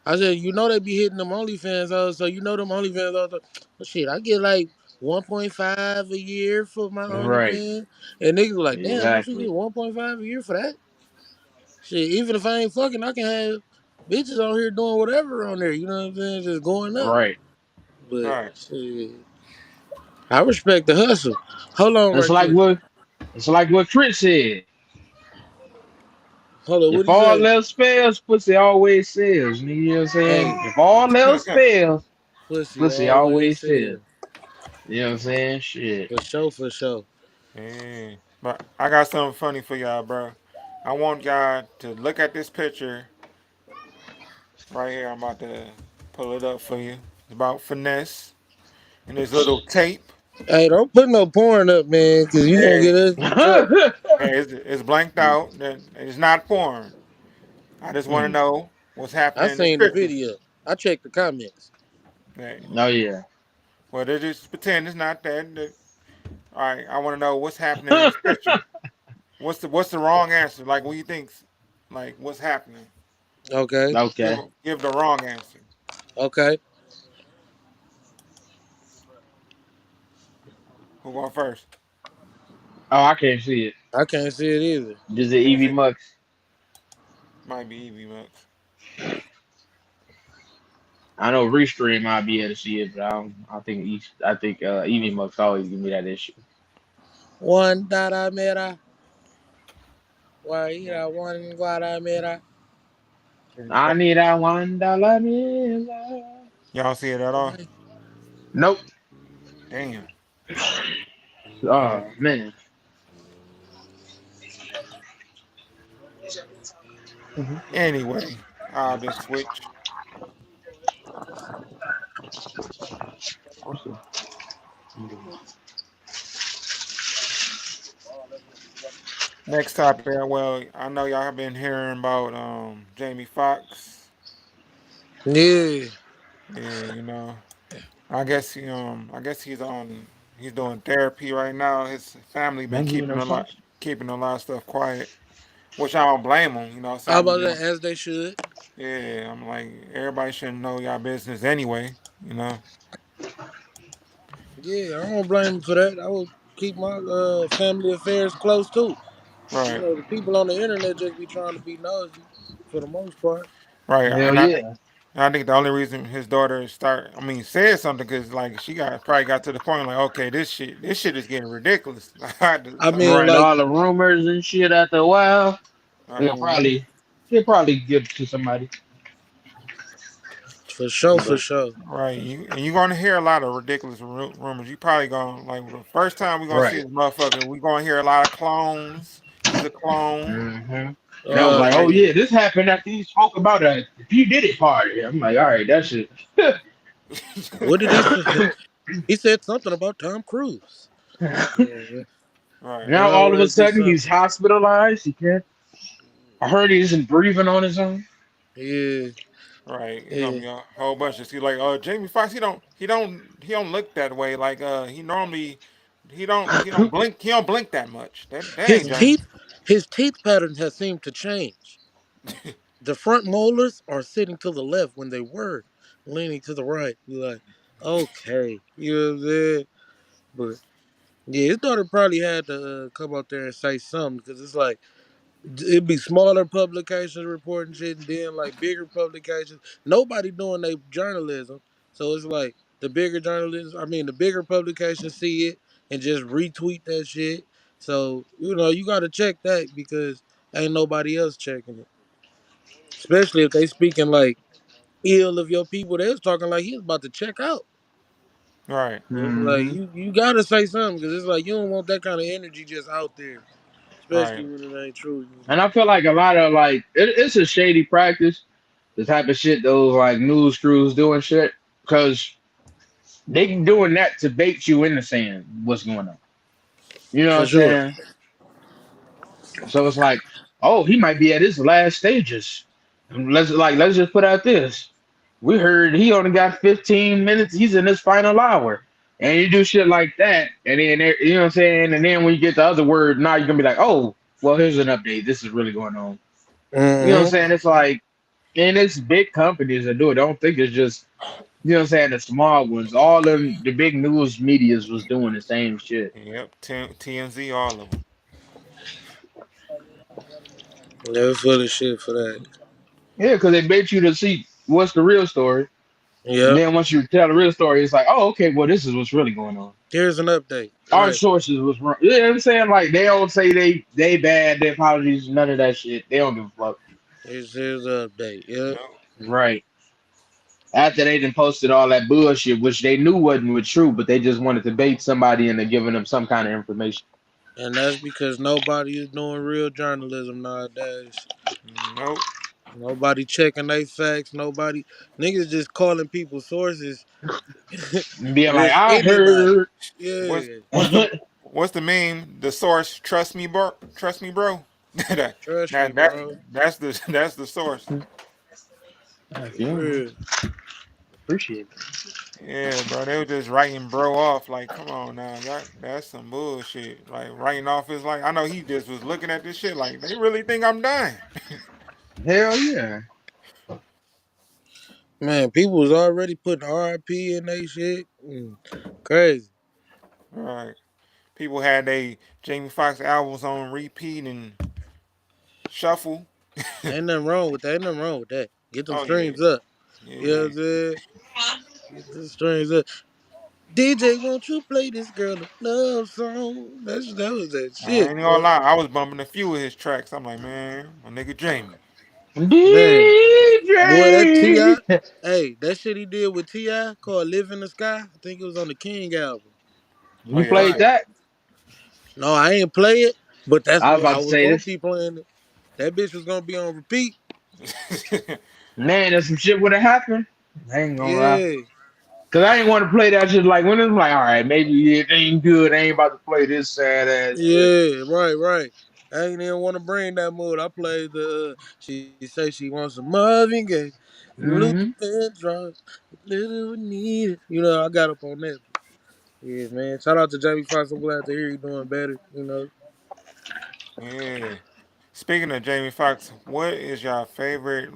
I said, you know they be hitting them OnlyFans hoes, so you know them OnlyFans hoes. Well, shit, I get like 1.5 a year for my Right. OnlyFans, and niggas were like, damn, bitch, you Exactly. get 1.5 a year for that? Shit, even if I ain't fucking, I can have bitches on here doing whatever on there. You know what I'm saying? Just going up. Right. But Right. shit, I respect the hustle. Hold on, It's right like quick. what Chris said. Hold on, what If he all say? else fails, pussy always sells. You know what I'm saying? Hey, If all else fails, pussy pussy always always sells. sell. You know what I'm saying? Shit. For sure, for sure. Yeah. But I got something funny for y'all, bro. I want y'all to look at this picture right here. I'm about to pull it up for you. It's about finesse and this little tape. Hey, don't put no porn up, man, because you gonna Hey, get us in trouble. hey, it's blanked out. It's not porn. I just want to Mm. know what's I happening in this seen the picture. video. I checked the comments. Hey, Oh yeah. well, they just pretend it's not that. All right, I want to know what's happening in this picture. What's the wrong answer? Like, what do you think's like what's happening? Okay, Give Okay. give the wrong answer. okay. Who going first? Oh, I can't see it. I can't see it either. Just the Can't Evie see. Mux. Might be Evie Mux. I know Restream might be able to see it, but I think Evie Mux always give me that issue. One Mera, Guaira, one Guaramera. I need a $1 bill. Y'all see it at all? Nope. Damn. Oh man. Anyway, I'll just switch. Next topic. Well, I know y'all have been hearing about Jamie Foxx. Yeah. Yeah, I guess he's doing therapy right now. His family been Man, give me no sauce. keeping a lot of stuff quiet, which I don't blame him. You know, How something. about that? As they should. Yeah, I'm like everybody shouldn't know y'all business anyway. You know, Yeah, I don't blame him for that. I would keep my family affairs close too. You right, know, the people on the internet just be trying to be nosy for the most part. right. Hell yeah. I think the only reason his daughter said something because like she probably got to the point like, okay, this shit is getting ridiculous. I had to, I something. mean, Right, like, all the rumors and shit after a while. He'll Mm-hmm. probably he'll probably give it to somebody. for sure, for But sure. Right, you're gonna hear a lot of ridiculous rumors. You probably gonna like the first time we're gonna see right. this motherfucker. We're gonna hear a lot of clones. He's a clone. Mm-hmm. And I was He's like, oh like, Yeah. yeah, this happened after he spoke about a P Did It party. I'm like, all right, that shit. What did he say? He said something about Tom Cruise. Yeah, right, it Now all of a always be sudden he's something. hospitalized. He can't. I heard he isn't breathing on his own. Yeah, Right, it's gonna yeah. be a whole bunch of see like Jamie Foxx. He don't look that way. Like he normally he don't blink that much. That His ain't Jamie. teeth pattern has seemed to change. The front molars are sitting to the left when they were leaning to the right. You're like, okay, you know what I'm saying? But yeah, his daughter probably had to come out there and say something because it's like it'd be smaller publications reporting shit, and then like bigger publications. Nobody doing their journalism, so it's like the bigger journalists. I mean, the bigger publications see it and just retweet that shit. So you got to check that because ain't nobody else checking it. Especially if they speaking like ill of your people. They was talking like he was about to check out. Right, It's like hmm you gotta say something because it's like you don't want that kind of energy just out there, especially right, when it ain't true. And I feel like a lot of like it's a shady practice, the type of shit those like news crews doing shit, because they doing that to bait you into saying what's going on. You know what For I'm sure. saying? So it's like, oh, he might be at his last stages. Let's just put out this. We heard he only got 15 minutes. He's in his final hour. And you do shit like that, and then you know what I'm saying. And then when you get the other word, now you're gonna be like, oh, well, here's an update. This is really going on. You know what I'm Hmm. saying? It's like, and it's big companies that do it. I don't think it's just you know what I'm saying. The small ones, all them, the big news medias was doing the same shit. yep. TMZ, all of them. Never full of shit for that. Yeah, because they bait you to see what's the real story. And Yep. then once you tell the real story, it's like, oh, okay, well, this is what's really going on. Here's an update. Our Right. sources was wrong. You know what I'm saying? Like they don't say they bad, they apologies, none of that shit. They don't give a fuck. Here's an update. Yep. Yep. Right. After they done posted all that bullshit, which they knew wasn't true, but they just wanted to bait somebody into giving them some kind of information. And that's because nobody is doing real journalism nowadays. Nope. Nobody checking they facts. Nobody niggas just calling people sources. And being like, Just I anybody. heard. What's Yeah. what's the what's the meme? The source. Trust me, bro. Trust me, bro. that, Trust me, that that bro. that's the that's the source. For real. Appreciate Yeah, bro. They were just writing bro off. Like, come on now, that's some bullshit. Like writing off is like I know he just was looking at this shit like they really think I'm dying. it. Hell yeah. Man, people was already putting RIP in they shit. Crazy. Right. People had they Jamie Foxx albums on repeat and shuffle. Ain't nothing wrong with that. Ain't nothing wrong with that. Get them Oh yeah, streams up. You know what yeah. I'm saying? Get the strings up. DJ, won't you play this girl a love song? That was that I shit, ain't gonna boy. lie. I was bumping a few of his tracks. I'm like, man, my nigga Jamie. Man, boy, that DJ. Ti, hey, that shit he did with Ti called "Live in the Sky." I think it was on the King album. Oh You yeah, that played Fire. shit. that? No, I ain't play it, but that's I was what about I to was say gonna this. be playing it. That bitch was gonna be on repeat. Man, if some shit would have happened, I ain't gonna lie. Yeah, Cause I ain't want to play that shit like when it's like, all right, maybe it ain't good. I ain't about to play this sad ass shit. yeah, right, right. I ain't even want to bring that mood. I played the. She say she wants some Marvin Gaye, Luther Mm-hmm. Vandross, little need it. I got up on that. Yeah, man. Shout out to Jamie Foxx. I'm glad to hear you doing better. Yeah. Speaking of Jamie Foxx, what is your favorite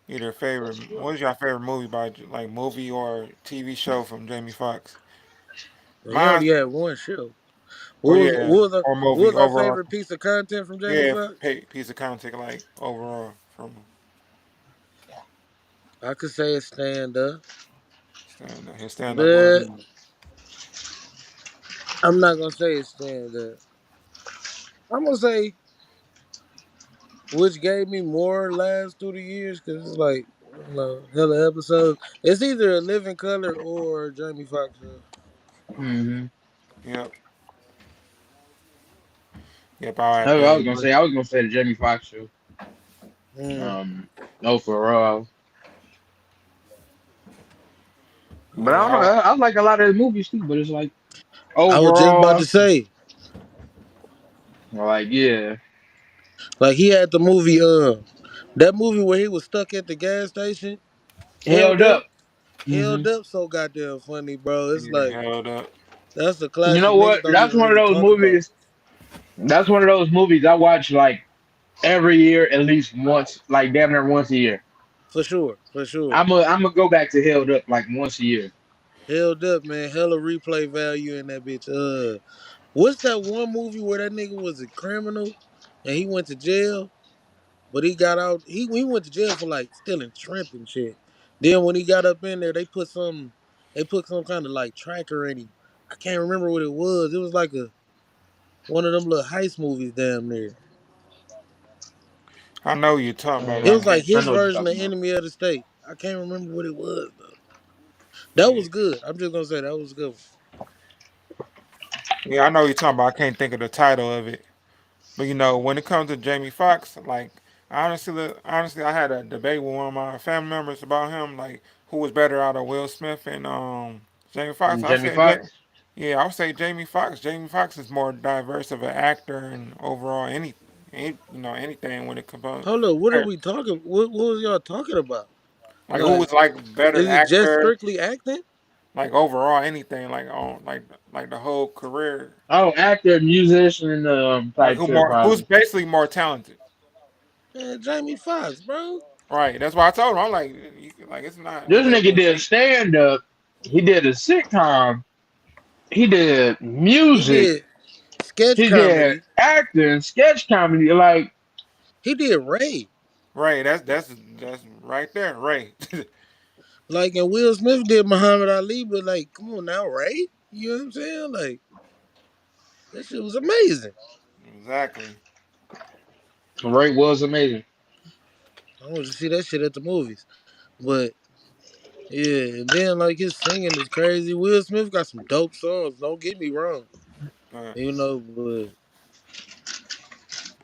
either favorite? What is your favorite movie by like movie or TV show from Jamie Foxx? But he Mine, only had one show. or What was yeah, what was our, or what movie was our overall. favorite piece of content from Jamie Yeah, Foxx? piece of content like overall from I could say it's stand up, his stand up was. but I'm not gonna say it's stand up. I'm gonna say which gave me more laughs through the years because it's like hella episodes. It's either a Living Color or Jamie Foxx show. Mm-hmm. Yep, yep. I have I to was gonna agree. say, the Jamie Foxx show. Mm. No, for but I don't know. Yeah, I like a lot of his movies too. But it's like I was just about overall, to say, like yeah. like he had the movie. That movie where he was stuck at the gas station, Held held up, up. Hmm. held up, so goddamn funny, bro. It's Yeah, like held up. that's a You know classic. Niggas what? don't even really talk about. That's one of those movies I watch like every year at least once, like damn near once a year. For sure, for sure. I'm gonna go back to Held Up like once a year. Held up, man. Hella replay value in that bitch. What's that one movie where that nigga was a criminal and he went to jail, but he got out. He went to jail for like stealing shrimp and shit. Then when he got up in there, they put some kind of like tracker in him. I can't remember what it was. It was like a one of them little heist movies, damn near. I know you're talking about, It but I was Mm, like can't I his know what you're version of talking about. Enemy of the State. I can't remember what it was though. That Yeah, was good. I'm just gonna say that was a good. One. yeah, I know you're talking about. I can't think of the title of it. But when it comes to Jamie Foxx, like honestly, I had a debate with one of my family members about him, like who was better out of Will Smith and Jamie Foxx. I Jamie said, Foxx. yeah, I would say Jamie Foxx. Jamie Foxx is more diverse of an actor and overall anything when it comes to Hold up, what are we talking? What was y'all talking about? like who Like, was like better is it just actor, strictly acting? like overall anything, like on like the whole career, Oh, actor, musician, like type shit who's probably. basically more talented. Man, Jamie Foxx, bro. Right, that's why I told him. I'm like, like it's not. This It ain't nigga no did cheat. stand up. He did a sitcom. He did He music. did sketch He did comedy. acting, sketch comedy. Like, He did Ray. Right, that's right there, right. Like, and Will Smith did Muhammad Ali, but like, come on now, Ray. You know what I'm saying? Like, that shit was amazing. Exactly. Ray was amazing. I want to see that shit at the movies. But yeah, and then like his singing is crazy. Will Smith got some dope songs. Don't get me wrong. Uh, But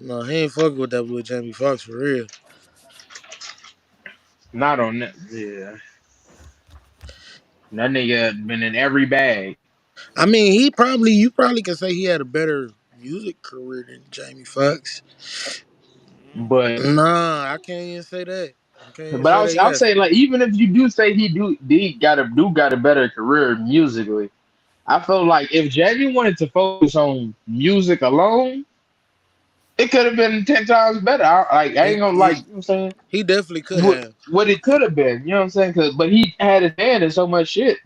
no, he ain't fucking with that with Jamie Foxx for real. Not on that. Yeah, that nigga been in every bag. I mean, you probably can say he had a better music career than Jamie Foxx. mm, But Nah, I can't even say that. I can't even but say that. I'll Yes, say like even if you do say he got a better career musically, I feel like if Jamie wanted to focus on music alone, it could have been 10 times better. I ain't he, gonna like he you know what I'm saying he definitely could what have. what it could have been. You know what I'm saying? But he had his hand in so much shit.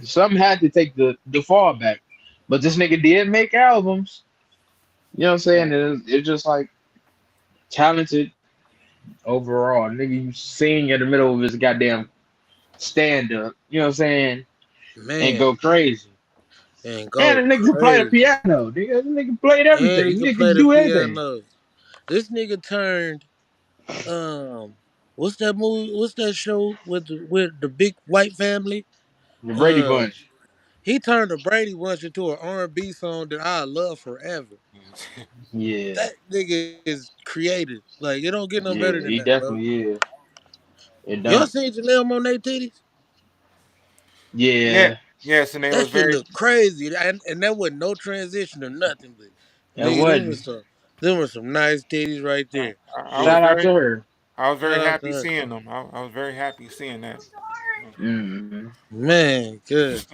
Some had to take the fall back. But this nigga did make albums. You know what I'm saying? It's just like talented overall. Nigga, you sing in the middle of his goddamn stand up. You know what I'm saying? And Man, go crazy. and And go the nigga can play the crazy. piano. Nigga, the nigga played And he everything. can Nigga play can the do everything. piano. This nigga turned um what's that movie? What's that show with the big white family? The Brady Uh Bunch. he turned the Brady Bunch into an R&B song that I love forever. Yeah. That nigga is creative. Like it don't get no better Yeah, than he that, bro. definitely is. It Y'all don't. seen Janelle Monae titties? yeah, Yeah. yes, and they That was shit very look crazy, and that wasn't no transition or nothing. But It nigga, wasn't. them were some nice titties right I, there. I was But Shout out to very her. shout out to happy her, seeing them. I was very happy seeing that. Mm. man. Cause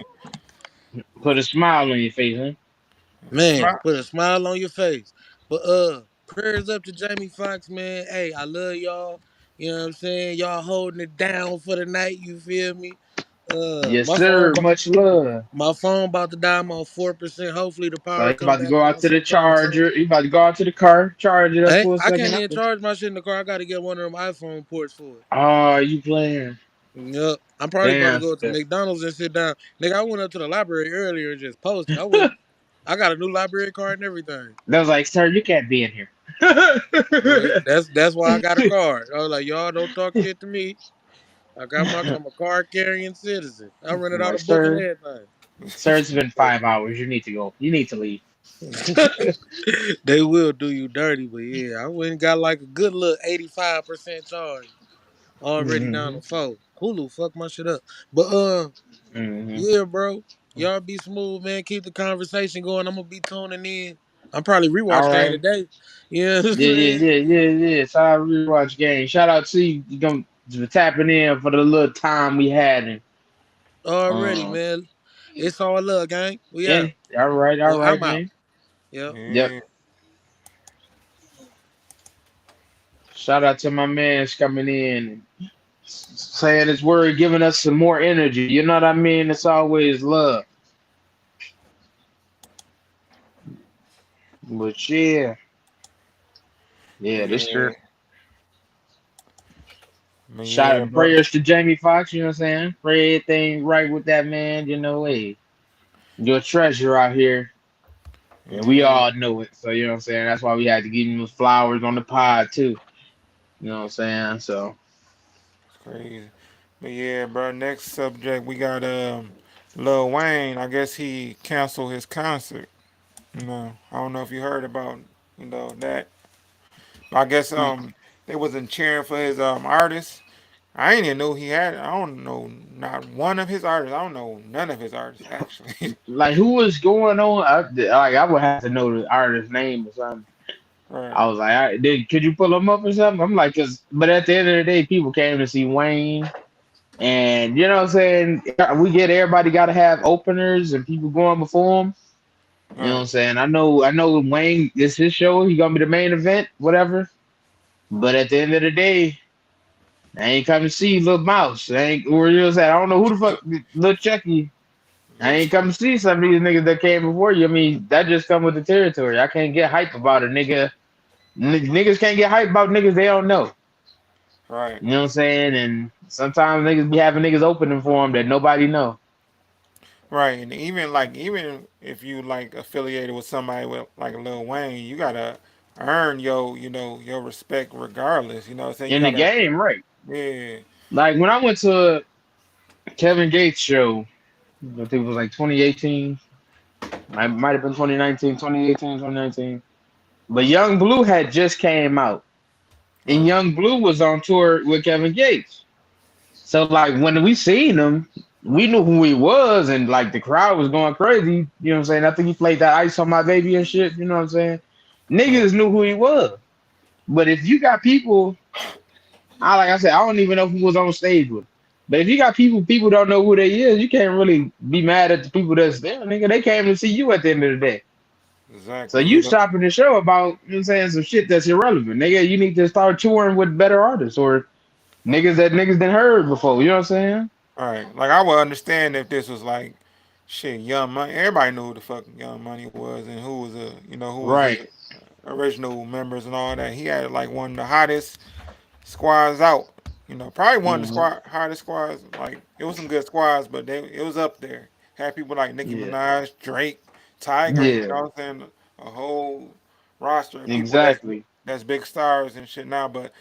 Put a smile on your face, huh? man, Smile. put a smile on your face. But prayers up to Jamie Foxx, man. Hey, I love y'all. You know what I'm saying? Y'all holding it down for the night. You feel me? Yes, sir. Much love. My phone about to die. I'm on 4%. Hopefully the So power he come about to back go out on to the sometime soon. charger. He about to go out to the car, charge it up for a I second can't even hour. charge my shit in the car. I got to get one of them iPhone ports for it. Oh, you playing? Yep. I'm probably about to Damn, go to Steph. McDonald's and sit down. Nigga, I went up to the library earlier and just posted. I went. I got a new library card and everything. That was like, sir, you can't be in here. Right. That's why I got a card. I was like, y'all don't talk shit to me. I'm a card carrying citizen. I rented I'm out like, a book and sir, everything. sir, it's been 5 hours. You need to go. You need to leave. They will do you dirty, but yeah, I went and got like a good little 85% charge. Already down Hmm. to 4. Hulu fucked my shit up. But Hmm. yeah, bro. Y'all be smooth, man. Keep the conversation going. I'm gonna be tuning in. I'm probably All rewatch game right. today. You know what I'm Yeah, yeah, saying? yeah, yeah, yeah. Shout out rewatch game. Shout out to you. You gonna for tapping in for the little time we had and Already, um man. It's all love, gang. We yeah. out. All Well, right, I'm out. man. Yep. Yep. Yeah. Shout out to my man's coming in and saying his word, giving us some more energy. You know what I mean? It's always love. But yeah, yeah, this Yeah. sure. But Shout yeah, out bro. prayers to Jamie Foxx, you know what I'm saying? Pray everything right with that man, you know, hey, your treasure out here. And we Yeah. all know it. So you know what I'm saying? That's why we had to give him those flowers on the pod too. You know what I'm saying? So Crazy. But yeah, bro. Next subject, we got Lil Wayne. I guess he canceled his concert. I don't know if you heard about that. I guess they wasn't cheering for his artists. I ain't even know he had. I don't know not one of his artists. I don't know none of his artists actually. like who was going on? I would have to know the artist's name or something. Right, I was like, could you pull him up or something? I'm like, but at the end of the day, people came to see Wayne, and you know what I'm saying? We get everybody got to have openers and people going before him. You know what right, I'm saying? I know Wayne. It's his show. He gonna be the main event, whatever. But at the end of the day, I ain't come to see Lil Mouse. I ain't or you know what I'm saying? I don't know who the fuck Lil Chucky. I ain't come to see some of these niggas that came before you. I mean, that just come with the territory. I can't get hype about a nigga. Niggas can't get hype about niggas they don't know. right, You know what I'm saying? And sometimes niggas be having niggas opening for them that nobody know. right. And even if you like affiliated with somebody with like Lil Wayne, you gotta earn your respect regardless. You know what I'm saying? You In the gotta game, right? yeah, Like when I went to a Kevin Gates show, I think it was like 2018. Might have been 2019, 2018, 2019. But Young Blue had just came out. And right, Young Blue was on tour with Kevin Gates. So like when we seen him, we knew who he was, and like the crowd was going crazy. You know what I'm saying? I think he played that Ice on My Baby and shit. You know what I'm saying? right, Niggas knew who he was. But if you got people, like I said, I don't even know who was on stage with. But if you got people don't know who they is, you can't really be mad at the people that's there, nigga. They came to see you at the end of the day. So exactly. you stopping the show about, you know what I'm saying, some shit that's irrelevant. Nigga, you need to start touring with better artists or niggas didn't heard before. You know what I'm saying? All right, like I would understand if this was like shit, Young Money. Everybody knew who the fuck Young Money was and who was his Right. original members and all that. He had like one of the hottest squads out. Probably one of the Hmm. hottest squads. Like it was some good squads, but it was up there. Had people like Nicki Yeah. Minaj, Drake, Tiger. You Yeah. know what I'm saying? A whole roster of people Exactly. that's big stars and shit now. But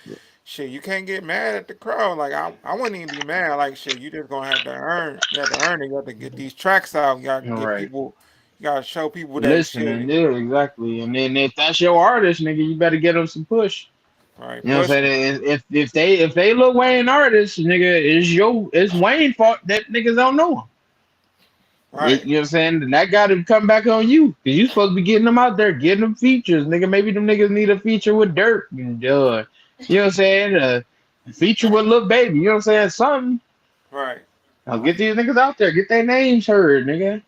shit, you can't get mad at the crowd. Like I wouldn't even be mad. Like shit, you just gonna have to earn. You have to earn it. You have to get these tracks out. You gotta All get right. people. You gotta show people that Listening. shit. Yeah, exactly. And then if that's your artist, nigga, you better get them some push. Right, You know what I'm push it. saying? If they Lil Wayne artists, nigga, it's Wayne fault that niggas don't know him. Right, You know what I'm saying? And that got to come back on you because you supposed to be getting them out there, getting them features, nigga. Maybe them niggas need a feature with Durk and you know what I'm saying? A feature with Lil Baby. You know what I'm saying? Something. right, I'll get these niggas out there, get their names heard, nigga.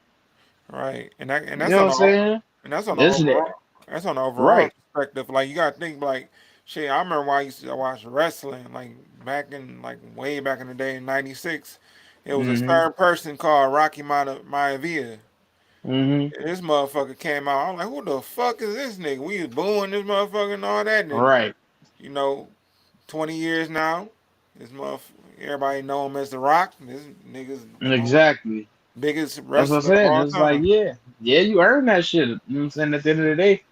right. And You that's know what on I'm the saying? and that's on the Isn't it? overall. That's on the overall Right. perspective. Like you gotta think like shit. I remember when I used to watch wrestling like way back in the day in '96. It was a Mm-hmm. certain person called Rocky Maivia. Mm-hmm. This motherfucker came out. I'm like, who the fuck is this nigga? We was booing this motherfucker and all that. And Right. you know, 20 years now, this motherfucker, everybody know him as The Rock. This nigga's the most Exactly. biggest That's what I'm wrestler of saying. all It's like, time. yeah. Yeah, you earn that shit. You know what I'm saying? At the end of the day,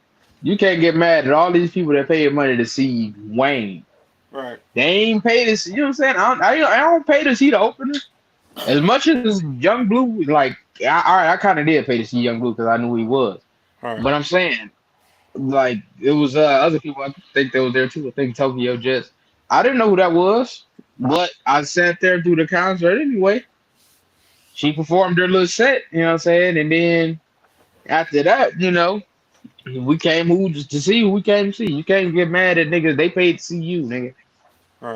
you can't get mad at all these people that pay money to see Wayne. Right, They ain't pay to see, you know what I'm saying? I don't pay to see the opener. As much as Young Blue, like, I kind of did pay to see Young Blue because I knew who he was. right, But I'm saying, like, it was other people I think they was there too. I think Tokyo Jets. I didn't know who that was, but I sat there through the concert anyway. She performed her little set, you know what I'm saying? And then after that, you know, We came who just to see who we came to see. You can't get mad at niggas. They paid to see you, nigga.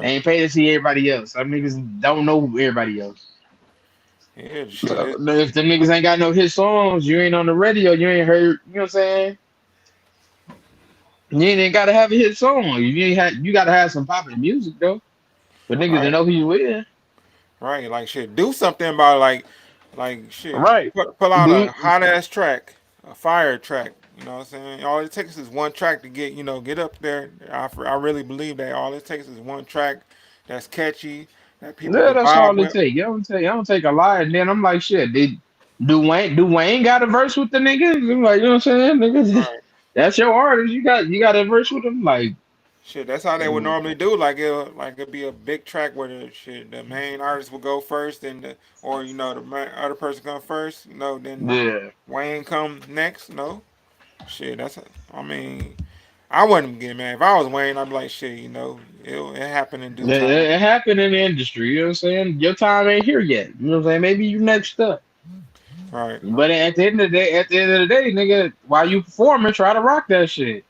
They Right. ain't paid to see everybody else. Some niggas don't know everybody else. Yeah, shit. So, if the niggas ain't got no hit songs, you ain't on the radio, you ain't heard, you know what I'm saying? You ain't gotta have a hit song. You gotta have some popping music though. For niggas to Right. know who you is. Right. Like shit. Do something about it, like shit. Right. Pull out a Dude. hot ass track, a fire track. You know what I'm saying? All it takes is one track to get up there. I really believe that all it takes is one track that's catchy that people Yeah, can that's vibe all it with. take. You don't take a lot, and then I'm like, shit, do Wayne got a verse with the niggas? I'm like, you know what I'm saying? Niggas, Right. that's your artist. You got a verse with them? Like, Shit, that's how they would mm, normally do. It'd be a big track where the main artist would go first, and other person come first. Then yeah. Wayne come next. No, shit. I mean, I wouldn't get mad if I was Wayne. I'd be like, shit. It happened in due It, time. it happened in the industry, you know what I'm saying? Your time ain't here yet. You know what I'm saying? Maybe you next up. Right, But at the end of the day, nigga, while you performing, try to rock that shit.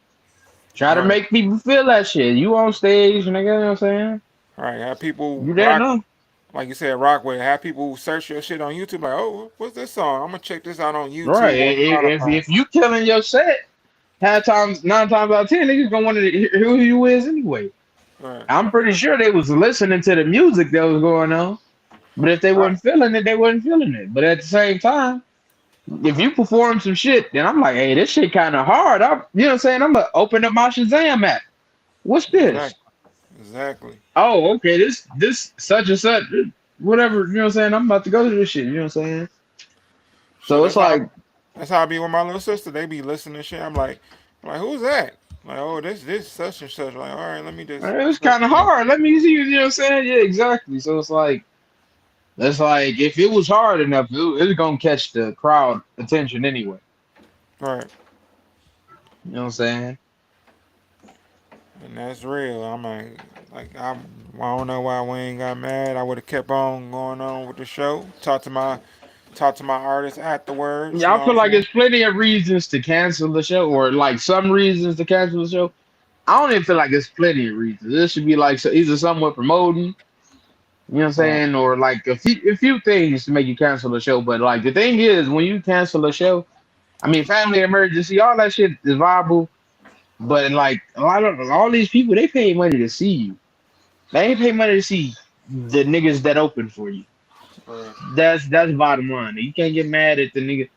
Try to right, make people feel that shit. You on stage, nigga, you know what I'm saying? right. Have people You there rock, now. like you said, rock with. Have people search your shit on YouTube. Like, oh, what's this song? I'm gonna check this out on Right. YouTube or If Spotify. if you killing your set, half times, 9 times out of 10, niggas gonna want to hear who you is anyway. Right, I'm pretty sure they was listening to the music that was going on, but if they right. wasn't feeling it, they wasn't feeling it. But at the same time, if you perform some shit, then I'm like, hey, this shit kind of hard. You know what I'm saying? I'm gonna open up my Shazam app. What's this? Exactly, exactly. Oh, okay, this such and such, whatever. You know what I'm saying? I'm about to go to this shit. You know what I'm saying? Shit, So it's like, that's how I be with my little sister. They be listening to shit. I'm like, who's that? Like, oh, this such and such. Like, all right, let me just it's check kind of it out. hard. Let me see. You know what I'm saying? Yeah, exactly. So it's like if it was hard enough, it was gonna catch the crowd attention anyway. Right, You know what I'm saying? and that's real. I don't know why Wayne got mad. I would have kept on going on with the show. Talk to my artist afterwards. You Yeah, I know what feel I'm like saying? there's plenty of reasons to cancel the show, or like some reasons to cancel the show. I don't even feel like there's plenty of reasons. This should be like either someone promoting, you know what I'm Right, saying, or like a few things to make you cancel the show. But like the thing is, when you cancel a show, I mean, family emergency, all that shit is viable. But like a lot of all these people, they pay money to see you. They ain't pay money to see the niggas that open for you. right, That's bottom line. You can't get mad at the nigga.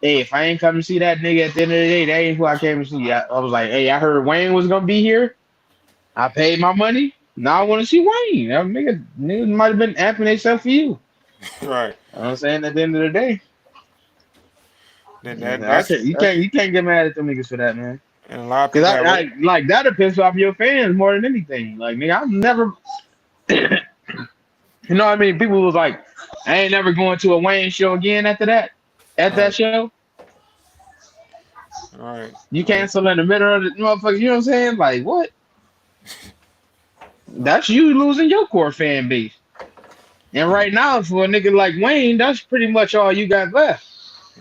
Hey, if I ain't come to see that nigga at the end of the day, that ain't who I came to see. I was like, hey, I heard Wayne was gonna be here. I paid my money. Now I want to see Wayne. That niggas might have been amping themselves for you. right. You know what I'm saying at the end of the day, Then I can't. You that's can't. You can't get mad at them niggas for that, man. and a lot of Cause people I, have I like that'll piss off your fans more than anything. Like nigga, I've never. You know what I mean? People was like, I ain't never going to a Wayne show again after that. At that right, show, right. you Like, cancel in the middle of the motherfucker. You know what I'm saying? Like what? That's you losing your core fan base. And right now, for a nigga like Wayne, that's pretty much all you got left.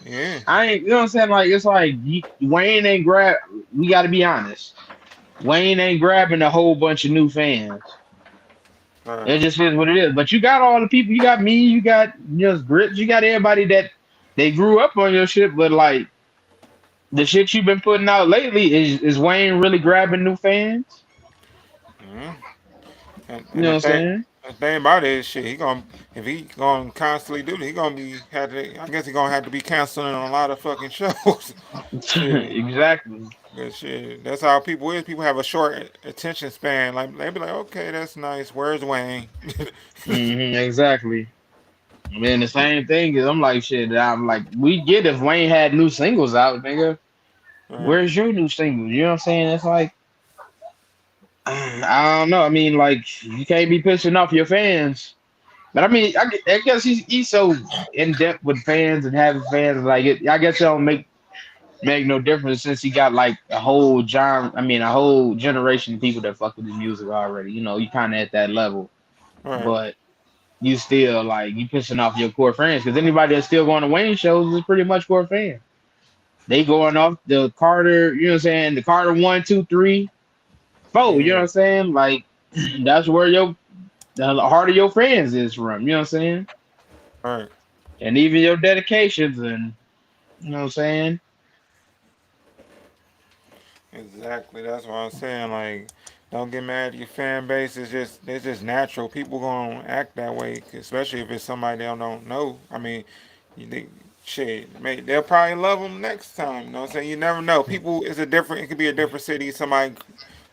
yeah, I ain't, you know what I'm saying? Like, it's like Wayne ain't grab. We got to be honest. Wayne ain't grabbing a whole bunch of new fans. right, It just is what it is. But you got all the people. You got me. You got Grits. You got everybody that they grew up on your shit. But like the shit you've been putting out lately, is Wayne really grabbing new fans? yeah. You And know what I'm saying? the thing about it is, shit, if he gonna constantly do it, I guess he gonna have to be canceling a lot of fucking shows. Shit. Exactly. But shit, that's how people is. People have a short attention span. Like they be like, okay, that's nice. Where's Wayne? Exactly. I mean, the same thing is, I'm like, shit. I'm like, we get if Wayne had new singles out, nigga. Right, Where's your new single? You know what I'm saying? It's like, I don't know. I mean, like, you can't be pissing off your fans. But I mean, I guess he's so in depth with fans and having fans. Like, I guess it don't make no difference since he got like a whole generation of people that fuck with his music already. You know, you kind of at that level, right, but you still like you pissing off your core fans because anybody that's still going to Wayne shows is pretty much core fan. they going off the Carter, you know what I'm saying? The Carter 1, 2, 3, 4, you know what Yeah. I'm saying? Like that's where the heart of your fans is from, you know what I'm saying? Right. And even your dedications and you know what I'm saying? Exactly. That's what I'm saying. Like, don't get mad at your fan base. It's just natural. People gonna act that way, especially if it's somebody they don't know. I mean, they, shit, they'll probably love them next time. You know what I'm saying? You never know. People is a different. It could be a different city. Somebody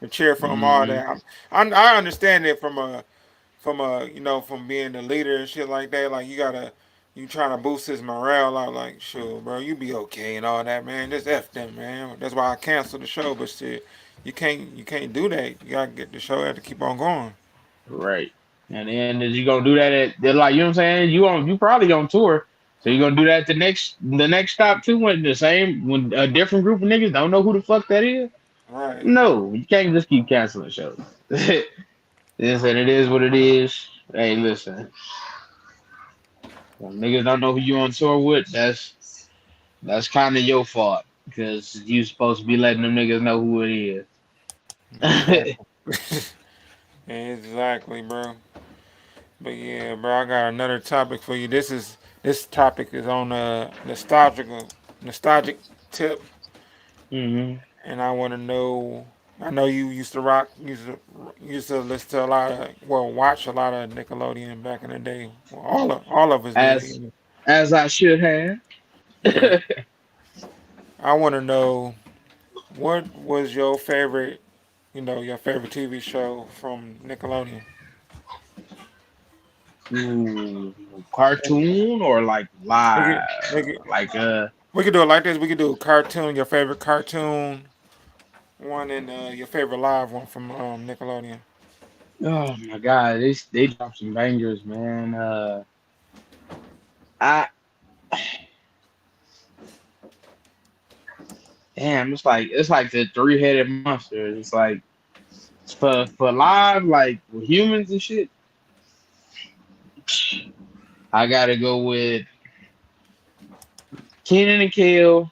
can cheer for them all Hmm. that. I understand it from from being the leader and shit like that. Like you trying to boost his morale out. Like, sure, bro, you be okay and all that, man. Just f them, man. That's why I canceled the show. But shit, you can't do that. You gotta get the show. Have to keep on going. Right. And then is you gonna do that at they're like, you know what I'm saying? You probably on tour. So you gonna do that the next stop too when the same when a different group of niggas don't know who the fuck that is? Right. No, you can't just keep canceling shows. Listen, it is what it is. Hey, listen, when niggas don't know who you on tour with, that's kind of your fault because you supposed to be letting them niggas know who it is. Exactly. Exactly, bro. But yeah, bro, I got another topic for you. This topic is on a nostalgic tip, Hmm. and I want to know. I know you used to listen to a lot of watch a lot of Nickelodeon back in the day. Well, all of us did. as as I should have. Yeah. I want to know what was your favorite, your favorite TV show from Nickelodeon. Ooh, cartoon or like We live, could, we could, like we could do it like this. We could do a cartoon, your favorite cartoon one, and your favorite live one from Nickelodeon. oh my god, they dropped some bangers, man. I damn, it's like the three-headed monster. It's like for live, like with humans and shit. I gotta go with Kenan and Kel.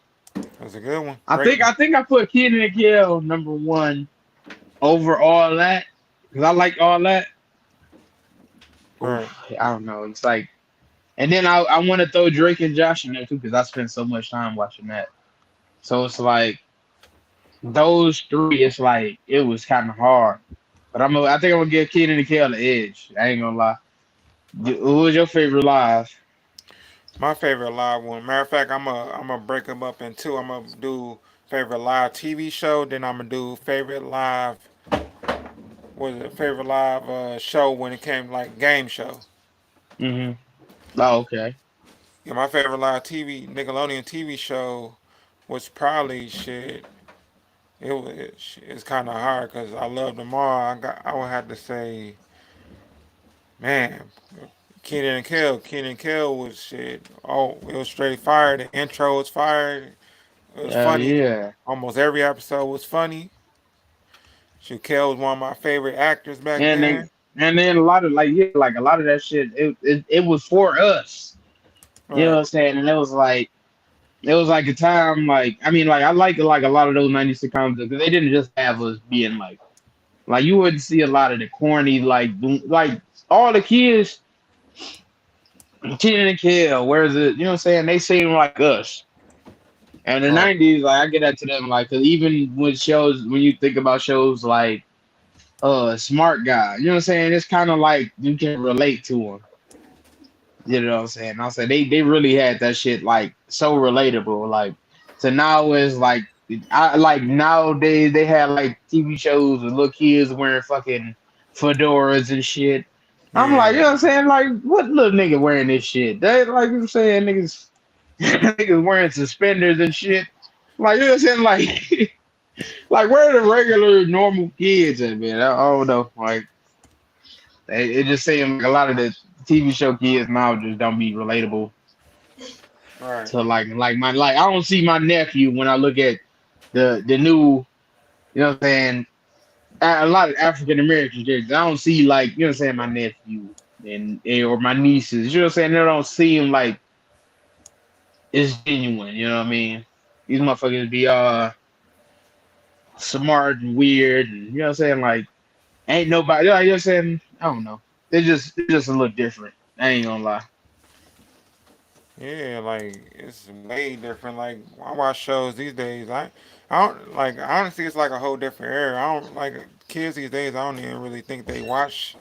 That's a good one. I Great think one. I think I put Kenan and Kel number 1 over all that because I like all that. Right. Oof, I don't know. It's like, and then I want to throw Drake and Josh in there too because I spent so much time watching that. So it's like those three. It's like it was kind of hard, but I think I'm gonna give Kenan and Kel the edge. I ain't gonna lie. Who was your favorite live? My favorite live one. Matter of fact, I'm gonna break them up in two. I'm gonna do favorite live TV show. Then I'm gonna do favorite live. Was it favorite live show when it came like game show? Hmm. Oh, okay. Yeah, my favorite live TV Nickelodeon TV show was probably shit. It's kind of hard because I love them all. I would have to say, man, Kenan and Kel was shit. Oh, it was straight fire. The intro was fire. It was funny. Yeah. Almost every episode was funny. Shit, Kel was one of my favorite actors back And then. then and then a lot of like a lot of that shit. It was for us. You know what Right. I'm saying? And it was like a time like I mean like I like a lot of those 90s sitcoms because they didn't just have us being like you wouldn't see a lot of the corny like all the kids Kenan and Kel, whereas it you know what I'm saying they seem like us. And the Right. 90s, like I get that to them, like 'cause even when you think about shows like Smart Guy, you know what I'm saying? It's kind of like you can relate to them. You know what I'm saying? I said they really had that shit like so relatable. Like so now it's like I like nowadays they had like TV shows with little kids wearing fucking fedoras and shit. I'm like, you Yeah. know what I'm saying? Like, what little nigga wearing this shit? They like you know what I'm saying niggas niggas wearing suspenders and shit. Like you know what I'm saying? Like like where are the regular normal kids at, man? I don't know. Like it just seems like a lot of the TV show kids now just don't be relatable Right. to like I don't see my nephew when I look at the new you know what I'm saying a lot of African Americans there. I don't see like you know what I'm saying my nephew and or my nieces. You know what I'm saying? They don't seem like it's genuine. You know what I mean? these motherfuckers be smart and weird, and you know what I'm saying? Like, ain't nobody. You know what I'm saying? I don't know. They're just a little different. I ain't gonna lie. Yeah, like it's way different. Like I watch shows these days. I don't like honestly. It's like a whole different era. I don't like kids these days. I don't even really think they watch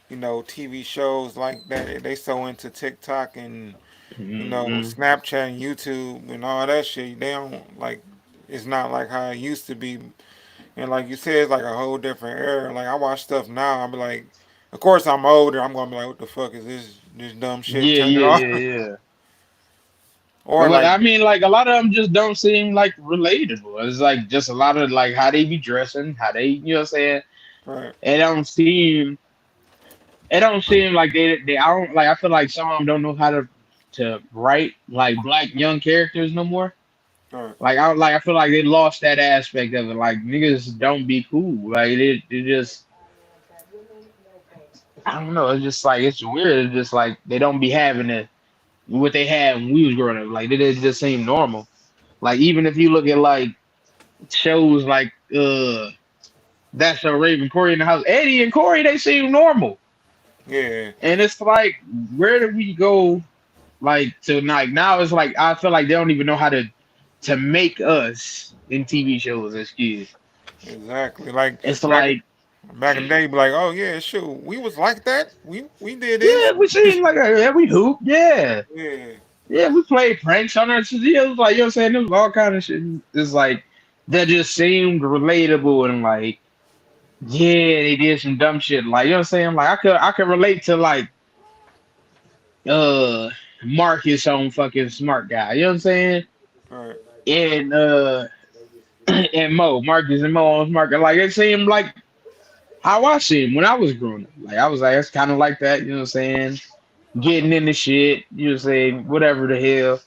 TV shows like that. They so into TikTok and Hmm. Snapchat and YouTube and all that shit. They don't like. It's not like how it used to be. And like you said, it's like a whole different era. Like I watch stuff now. I'm like, of course I'm older. I'm gonna be like, what the fuck is this dumb shit? Yeah, Turn it yeah, off. yeah, yeah. Or But like, I mean, like a lot of them just don't seem like relatable. It's like just a lot of like how they be dressing, how they, you know what I'm saying? right, It don't seem, it don't seem like they. I don't like. I feel like some of them don't know how to write like black young characters no more. right, I feel like they lost that aspect of it. Like niggas don't be cool. Like they just I don't know. It's just like it's weird. It's just like they don't be having it what they had when we was growing up. Like it just seem normal. Like even if you look at like shows like That's So Raven, Corey in the House, Eddie and Corey, they seem normal. yeah, And it's like where did we go like to like now it's like I feel like they don't even know how to make us in TV shows as kids. exactly. Like It's back like back in the day, be like, oh yeah, shoot, we was like that. We did yeah, this. we seem like yeah, we hoop, yeah. Yeah, Yeah, we played pranks on our shit. Yeah, it was like you know what I'm saying. It was all kind of shit. It's like that just seemed relatable and like yeah, they did some dumb shit. Like you know what I'm saying. Like I could relate to like uh Marcus on fucking Smart Guy. You know what I'm saying. right, And and Mo, Marcus and Mo on Smart Guy. Like it seemed like how I seen him when I was growing up. Like I was like it's kind of like that. You know what I'm saying. Getting into shit. You know what I'm saying. Whatever the hell.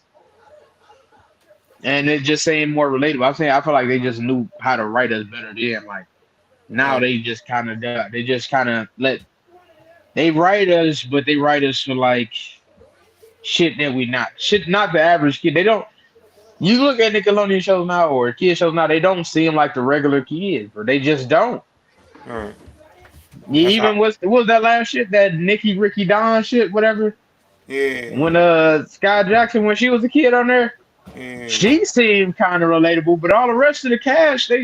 And it just seemed more relatable. I'm saying I feel like they just knew how to write us better then. Like now right, they just kind of let they write us, but they write us for like shit that we not shit not the average kid. They don't. You look at Nickelodeon shows now or kid shows now, they don't seem like the regular kids, or they just don't. right. That's how. Even what was that last shit that Nikki Ricky Don shit whatever Yeah, when Sky Jackson when she was a kid on there. yeah, She seemed kind of relatable, but all the rest of the cast, they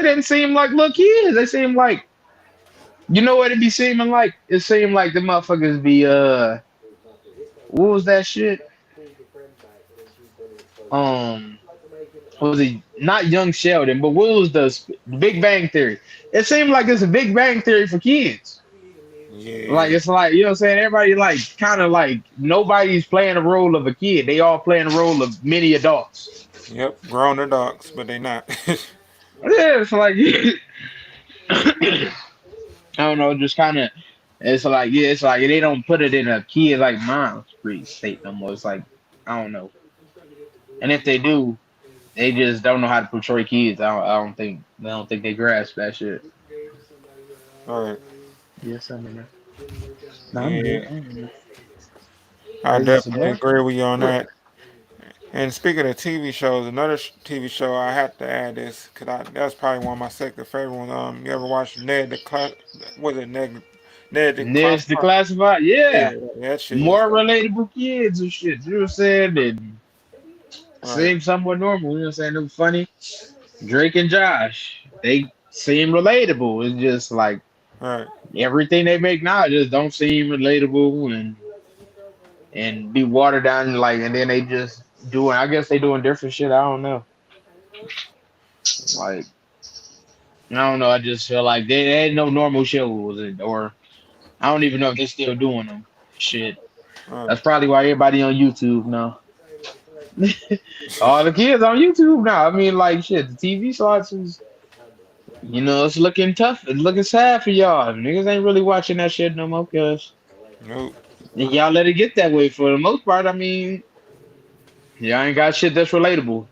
didn't seem like little kids. They seemed like you know what it be seeming like? It seemed like the motherfuckers be what was that shit? Um was it not Young Sheldon, but what was the Big Bang Theory? It seemed like it's a Big Bang Theory for kids. Like yeah. it's like you know what I'm saying. Everybody like kind of like nobody's playing the role of a kid. They all playing the role of many adults. Yep, grown adults, but they not. Yeah, it's like I don't know, just kind of. It's like yeah, it's like they don't put it in a kid like mind free state no more. It's like I don't know, and if they do, they just don't know how to portray kids. I don't think they grasp that shit. All right. Yes, I mean that. No, I'm good. Yeah, I'm good. I Is this a definitely blunt? agree with you on What? that. And speaking of TV shows, another TV show I had to add this because that's probably one of my second favorite ones. You ever watch Ned the Class? Was it Ned the Next to Classified? classified, Yeah, yeah. that shit was More relatable kids and shit. You know what I'm saying? And right, seem somewhat normal. You know what I'm saying? It was funny. Drake and Josh, they seem relatable. It's just like right, everything they make now just don't seem relatable and be watered down like and then they just doing I guess they doing different shit. I don't know. Like I don't know. I just feel like they ain't no normal shows or I don't even know if they still doing them. Shit. right, That's probably why everybody on YouTube now. All the kids on YouTube now. I mean, like shit, the TV slots is, it's looking tough. It's looking sad for y'all. Niggas ain't really watching that shit no more, cause nope, y'all let it get that way for the most part. I mean, y'all ain't got shit that's relatable.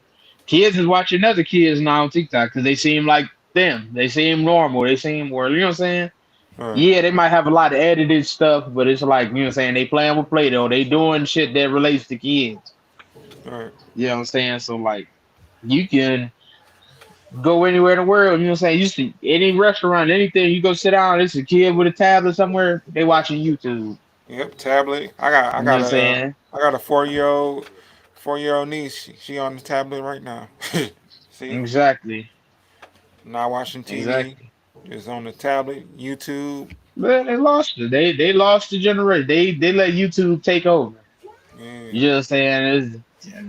Kids is watching other kids now on TikTok because they seem like them. They seem normal. They seem well, you know what I'm saying? right, Yeah, they might have a lot of edited stuff, but it's like, you know what I'm saying? They playing with Play-Doh. They doing shit that relates to kids. right. You know what I'm saying? So like You can go anywhere in the world. You know what I'm saying? You see any restaurant, anything. You go sit down. It's a kid with a tablet somewhere. They watching YouTube. Yep, tablet. I got I You know what got I'm a saying? I got a 4-year old niece. She on the tablet right now. See, Exactly. not watching TV, Exactly. just on the tablet, YouTube. But they lost it. They lost the generation. They let YouTube take over. Yeah, You know what I'm saying?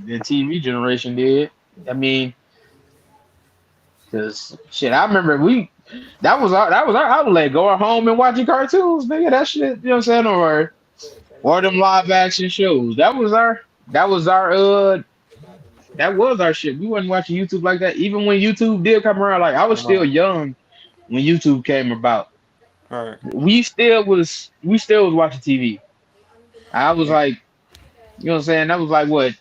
The TV generation did. I mean, cause shit, I remember that was our outlet. Going home and watching cartoons, nigga. That shit, you know what I'm saying? Or them live action shows. That was our shit. We wasn't watching YouTube like that. Even when YouTube did come around, like I was still right, young when YouTube came about. right. We still was watching TV. I was Yeah, like, you know what I'm saying? That was like what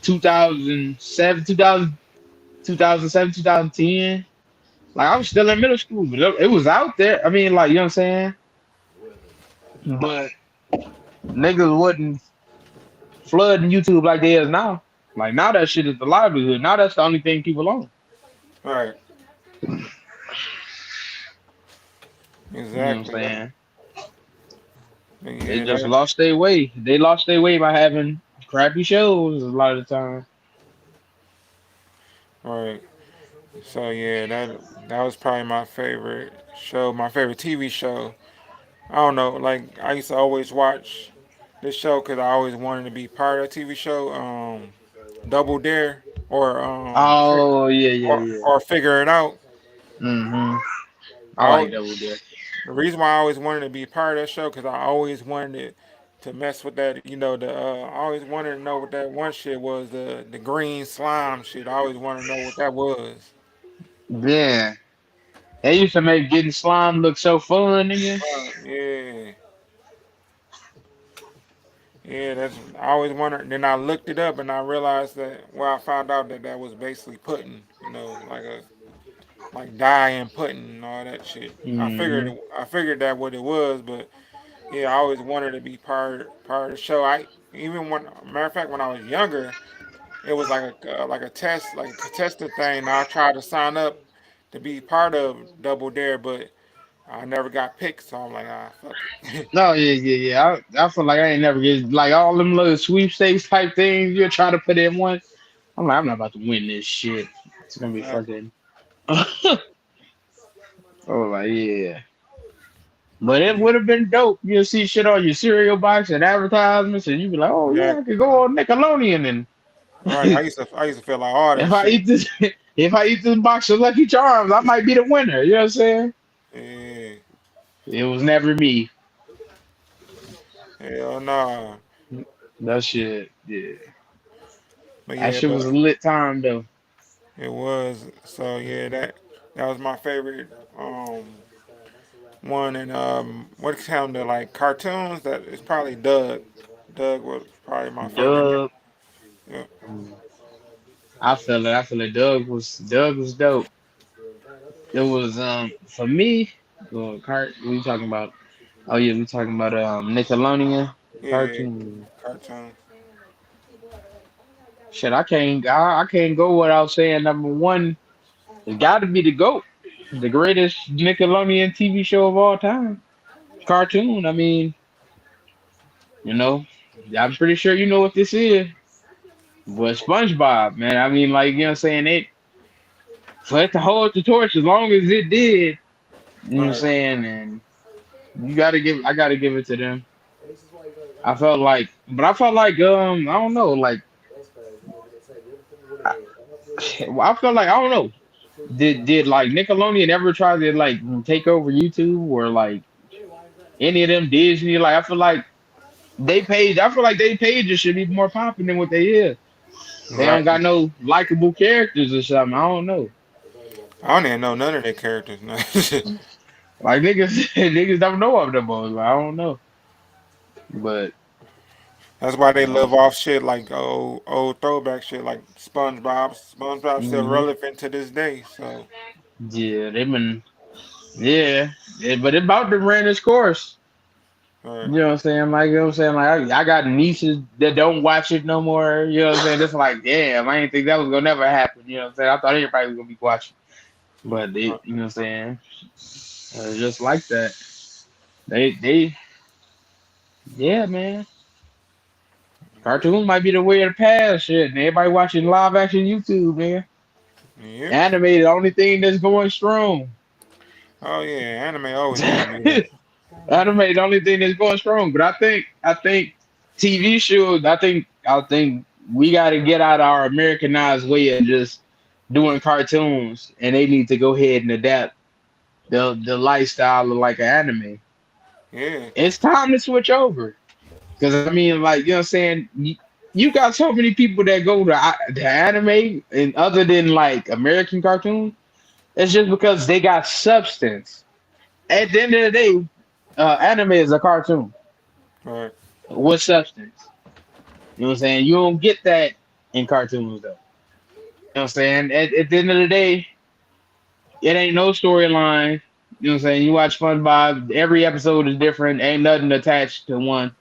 2007, 2007, 2010. Like I was still in middle school, but it was out there. I mean, like you know what I'm saying? But niggas wasn't flooding YouTube like they is now. Like now that shit is the livelihood. Now that's the only thing people on. right. You know what I'm Exactly. saying? They Yeah, just lost their way. They lost their way by having crappy shows a lot of the time. right. So yeah, that was probably my favorite show, my favorite TV show. I don't know, like I used to always watch this show because I always wanted to be part of a TV show. Double Dare or Oh yeah, yeah, yeah. or Figure It Out. Hmm. I I like al- Double Dare. the reason why I always wanted to be part of that show because I always wanted to mess with that. I always wanted to know what that one shit was, the green slime shit. I always wanted to know what that was. Yeah. They used to make getting slime look so fun, nigga. Yeah. Yeah, that's I always wondered. Then I looked it up and I realized that I found out that that was basically pudding, like dye and pudding and all that shit. Hmm. I figured that what it was, but yeah, I always wanted to be part of the show. I even when matter of fact when I was younger, it was like a test, like a contested thing. And I tried to sign up to be part of Double Dare, but I never got picked, so I'm like, fuck it. No, yeah, yeah, yeah. I feel like I ain't never get like all them little sweepstakes type things you're trying to put in one. I'm like, I'm not about to win this shit. It's gonna be Exactly. fucking. Oh, like yeah. But it Yeah, would have been dope. You'll see shit on your cereal box and advertisements, and you be like, oh yeah, I exactly. could go on Nickelodeon and Right. I used to feel like all that if I shit. eat this if I eat this box of Lucky Charms, I might be the winner. You know what I'm saying? Yeah. It was never me. Hell nah. That shit, yeah. But That yeah, shit was but a lit time though. it was so yeah, that was my favorite one and what counted to like cartoons that it's probably Doug. Doug was probably my favorite. Doug, Yeah. I feel it. I feel it. Doug was dope. It was for me. Well, we talking about? Oh yeah, we talking about Nickelodeon Yeah. cartoon. Cartoon. Shit, I can't go without saying number one. It's got to be the GOAT, the greatest Nickelodeon TV show of all time. Cartoon. I mean, you know, I'm pretty sure you know what this is. But SpongeBob, man. I mean, like you know, what I'm saying it for it to hold the torch as long as it did. You know what I'm Right. saying? And I gotta give it to them. I don't know, like I, I felt like I don't know. Did like Nickelodeon ever try to like take over YouTube or like any of them Disney? Like I feel like they pages should be more popular than what they is. They don't Right. got no likable characters or something. I don't know. I don't even know none of their characters. No. Like niggas niggas don't know of them boys. Like, I don't know. But That's why they you know. live off shit like old throwback shit like SpongeBob. SpongeBob's still Hmm. relevant to this day. So Yeah, they've been yeah, but it about to ran its course. Right. You know what I'm saying? Like, you know what I'm saying? Like, I got nieces that don't watch it no more. You know what I'm saying? It's like, damn, I didn't think that was gonna never happen. You know what I'm saying? I thought everybody was gonna be watching, but they, Right. you know what I'm saying? Just like that. They, yeah, man. Cartoons might be the way of the past, shit. And everybody watching live action YouTube, man. Yep. Anime, the only thing that's going strong. Oh yeah, anime always gonna be there. Anime, the only thing that's going strong. But I think TV shows. I think we got to get out of our Americanized way of just doing cartoons, and they need to go ahead and adapt the lifestyle of like an anime. Yeah. It's time to switch over. Because I mean, like you know, what I'm saying you got so many people that go to anime, and other than like American cartoons, it's just because they got substance. At the end of the day, anime is a cartoon Right. with substance. You know what I'm saying? You don't get that in cartoons though. You know what I'm saying? At the end of the day, it ain't no storyline. You know what I'm saying? You watch SpongeBob, every episode is different. Ain't nothing attached to one.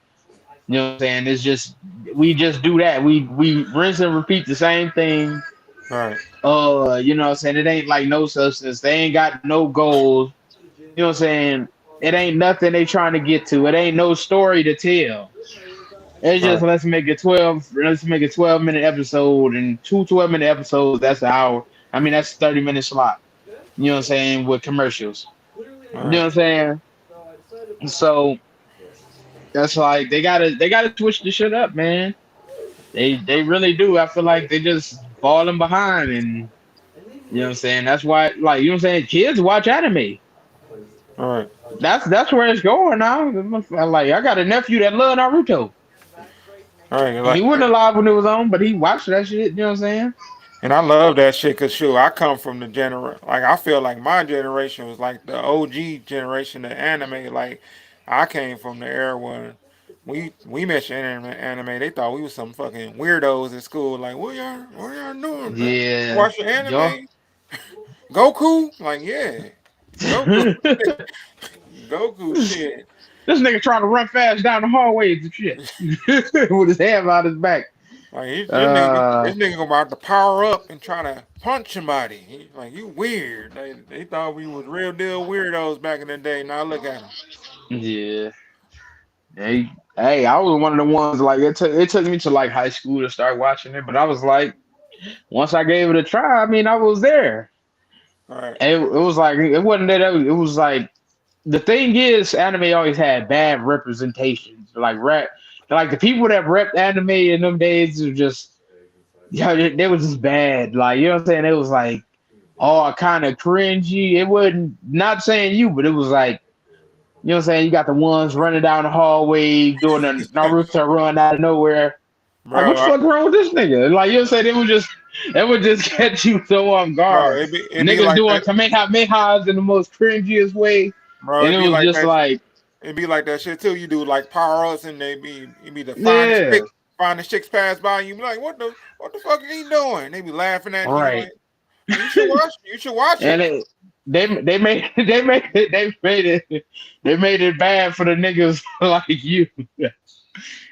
You know what I'm saying? It's just we just do that. We rinse and repeat the same thing. Right. You know what I'm saying? It ain't like no substance. They ain't got no goals. You know what I'm saying? It ain't nothing they trying to get to. It ain't no story to tell. It's just Right. let's make a 12-minute episode and two 12-minute episodes, that's an hour. I mean that's 30 minute slot. You know what I'm saying? With commercials. You know Right. what I'm saying? So that's like they gotta switch the shit up, man. They really do. I feel like they just falling behind and you know what I'm saying? That's why like you know what I'm saying, kids watch anime. Right. That's where it's going now. Like I got a nephew that love Naruto. Right. He wasn't alive when it was on, but he watched that shit, you know what I'm saying? And I love that shit because, shoot, I come from the like, I feel like my generation was like the OG generation of anime. Like, I came from the era when we mentioned anime. They thought we was some fucking weirdos at school. Like, what y'all doing, man? Yeah. Watching Yo. anime? Goku? Like, yeah. Goku. This Goku shit. nigga trying to run fast down the hallways and shit. With his hand out his back. Like, Uh this nigga about to power up and try to punch somebody. Like, you weird. They thought we was real deal weirdos back in the day. Now look at them. yeah. Hey, I was one of the ones like it took me to like high school to start watching it, but I was like, once I gave it a try, I mean, I was there. All right. It was like it wasn't that it was like the thing is, anime always had bad representations. Like the people that rep anime in them days were just, yeah, they was just bad. Like you know what I'm saying? It was like all kind of cringy. It wasn't not saying you, but it was like you know what I'm saying. You got the ones running down the hallway doing a Naruto run out of nowhere. Like what Bro, the fuck wrong with this nigga? Like you know what I'm saying? It would just catch you so on bro, guard. it be Niggas like doing that. kamehamehas in the most cringiest way, Bro, and it it be was like just that. like, It be like that shit too. You do like power ups and you be the yeah, find the chicks pass by and you be like, what the fuck are he doing? They be laughing at you right. like, you should watch And it. they made they made it bad for the niggas like you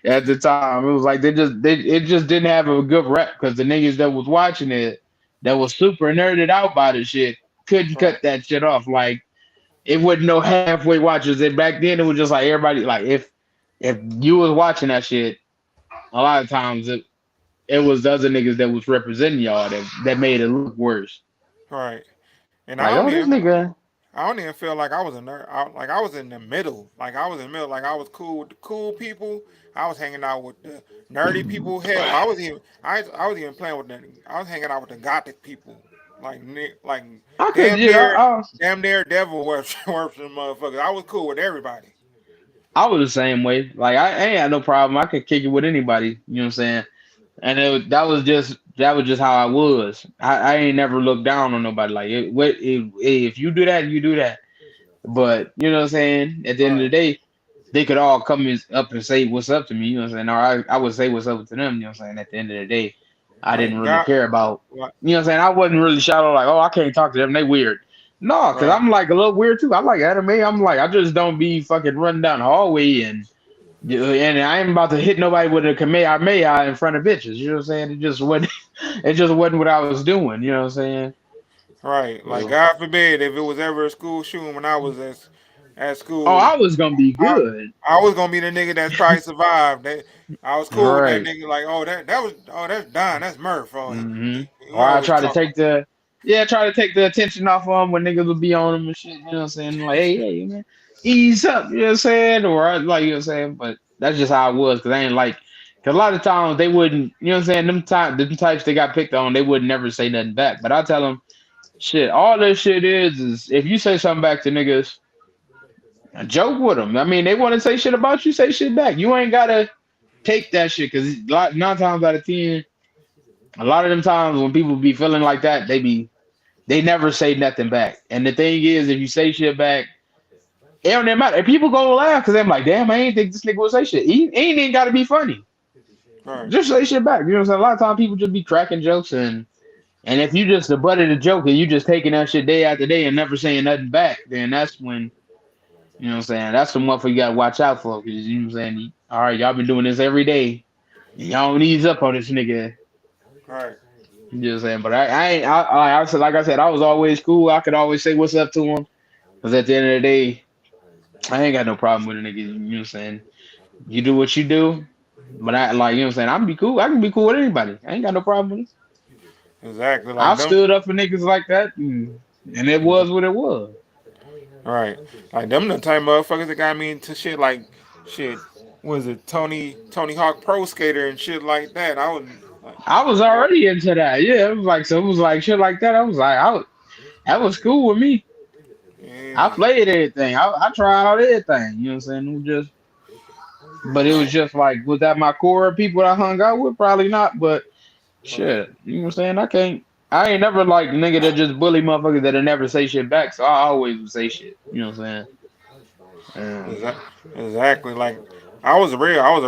at the time. It was like it just didn't have a good rep because the niggas that was watching it that was super nerded out by the shit couldn't cut Right, that shit off. Like it wasn't no halfway watchers. And back then it was just like everybody like if you was watching that shit, a lot of times it was the other niggas that was representing y'all that made it look worse. right. And Like, oh, this nigga. I don't even feel like I was a nerd. Like I was in the middle. Like I was in the middle. Like I was cool with the cool people. I was hanging out with the nerdy people. Hell, I was even playing with the. I was hanging out with the gothic people. Like like I could, damn yeah, near damn near devil worship motherfuckers. I was cool with everybody. I was the same way. Like, I ain't had no problem. I could kick it with anybody. You know what I'm saying? And that was just how I was. I ain't never looked down on nobody. Like, if you do that, you do that. But you know what I'm saying? At the end of the Right, day, they could all come up and say what's up to me. You know what I'm saying? Or I would say what's up to them. You know what I'm saying? At the end of the day, I didn't like really God, care about. like You know what I'm saying? I wasn't really shallow. Like, oh, I can't talk to them. They weird. No, because Right. I'm like a little weird too. I like anime. I'm like, I just don't be fucking running down the hallway and I ain't about to hit nobody with a kamehameha in front of bitches. You know what I'm saying? It just wasn't. It just wasn't what I was doing. You know what I'm saying? Right. Like So, God forbid if it was ever a school shooting when I was at oh, school, I was gonna be I good. I was gonna be the nigga that's probably survived. I was cool with that Right. nigga. Like, oh that's Don, that's Murph. Oh, Hmm. you Or I always try to talk. take the yeah, try to take the attention off of them when niggas would be on them and shit. You know what I'm saying? Like, hey, man, ease up. You know what I'm saying? Or like you know what I'm saying? But that's just how it was because I ain't like. Cause a lot of times they wouldn't, you know what I'm saying? Them types they got picked on, they would never say nothing back. But I tell them, shit, all this shit is if you say something back to niggas, joke with them. I mean, they want to say shit about you, say shit back. You ain't gotta take that shit because nine times out of ten, a lot of them times when people be feeling like that, they never say nothing back. And the thing is, if you say shit back, it don't even matter. And people gonna laugh because I'm like, damn, I ain't think this nigga would say shit. He ain't even gotta be funny. Right. Just say shit back. You know what I'm saying? A lot of times people just be cracking jokes and if you just the butt of the joke and you just taking that shit day after day and never saying nothing back, then that's when you know what I'm saying? That's the motherfucker you gotta watch out for because you know what I'm saying? All right, y'all been doing this every day. Y'all don't ease up on this nigga. Right. You know what I'm saying? But I ain't I said like I said, I was always cool. I could always say what's up to him. Because at the end of the day, I ain't got no problem with a nigga. You know what I'm saying? You do what you do. But I like, you know what I'm saying? I can be cool. I can be cool with anybody. I ain't got no problem with it. Exactly. I Like them. stood up for niggas like that and it was what it was. Right. Like them the type of motherfuckers that got me into shit like shit. Was it Tony Hawk Pro Skater and shit like that? I was like, I was oh, already into that. Yeah, it was like so it was like shit like that. I was like, that was cool with me. I yeah. played everything. I tried out everything. You know what I'm saying? It was just but it was just like was that my core of people I hung out with? Probably not, but Right. shit. You know what I'm saying? I ain't never like nigga that just bully motherfuckers that'll never say shit back, so I always would say shit. You know what I'm saying? Exactly. Like I was a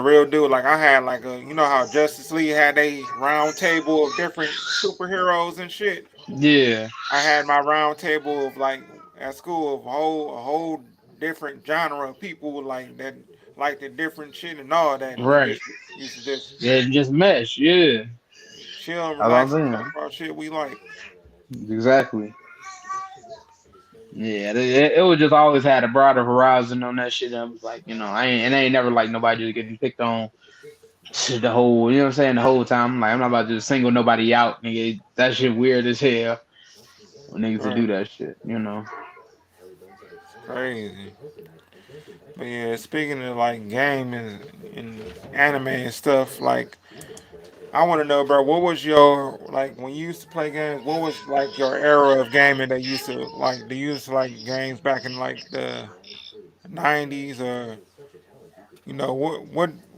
real dude. Like I had like a you know how Justice League had a round table of different superheroes and shit. Yeah, I had my round table of like at school of a whole different genre of people like that like the different shit and all that, and we right. just used to just Yeah, just mesh. Yeah, chill and that's what I'm relax and talk saying. about shit we like. Exactly. Yeah, it was just always had a broader horizon on that shit. I was like, you know, I ain't never like nobody just getting picked on the whole, you know what I'm saying, the whole time. Like, I'm not about to just single nobody out, nigga. That shit weird as hell when niggas to Right, do that shit, you know. crazy. But yeah, speaking of like gaming and anime and stuff, like I want to know, bro, what was your like when you used to play games? What was like your era of gaming that used to like? Do you used to like games back in like the '90s or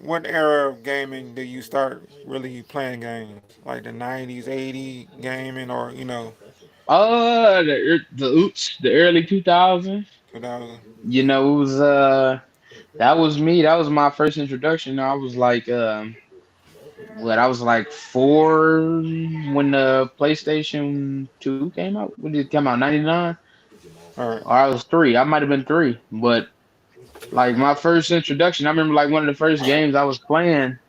what era of gaming did you start really playing games? Like the '90s, '80s gaming, or The early 2000s. 2000? You know, it was that was me. That was my first introduction. I was like what I was like 4 when the PlayStation 2 came out. When did it come out? 99? All right. Or I was 3. I might have been 3. But like my first introduction, I remember like one of the first games I was playing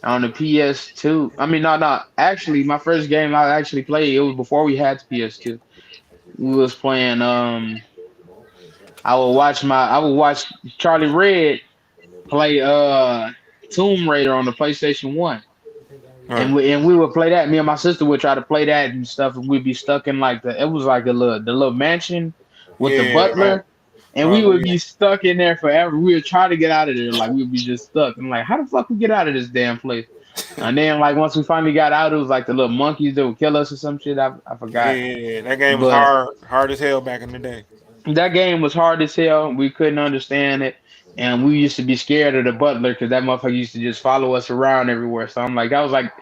on the PS2. I mean, no. Actually, my first game I actually played, it was before we had the PS2. We was playing I would watch Charlie Red play Tomb Raider on the PlayStation 1. All right. And we would play that. Me and my sister would try to play that and stuff, and we'd be stuck in like it was like the little mansion with the Yeah. Right. butler, and we Oh would yeah. be stuck in there forever. We would try to get out of there, like we'd be just stuck. And like, how the fuck we get out of this damn place? And then like once we finally got out, it was like the little monkeys that would kill us or some shit. I forgot, Yeah. That game was but hard as hell back in the day. that game was hard as hell. We couldn't understand it. And we used to be scared of the butler because that motherfucker used to just follow us around everywhere. So I'm like, that was like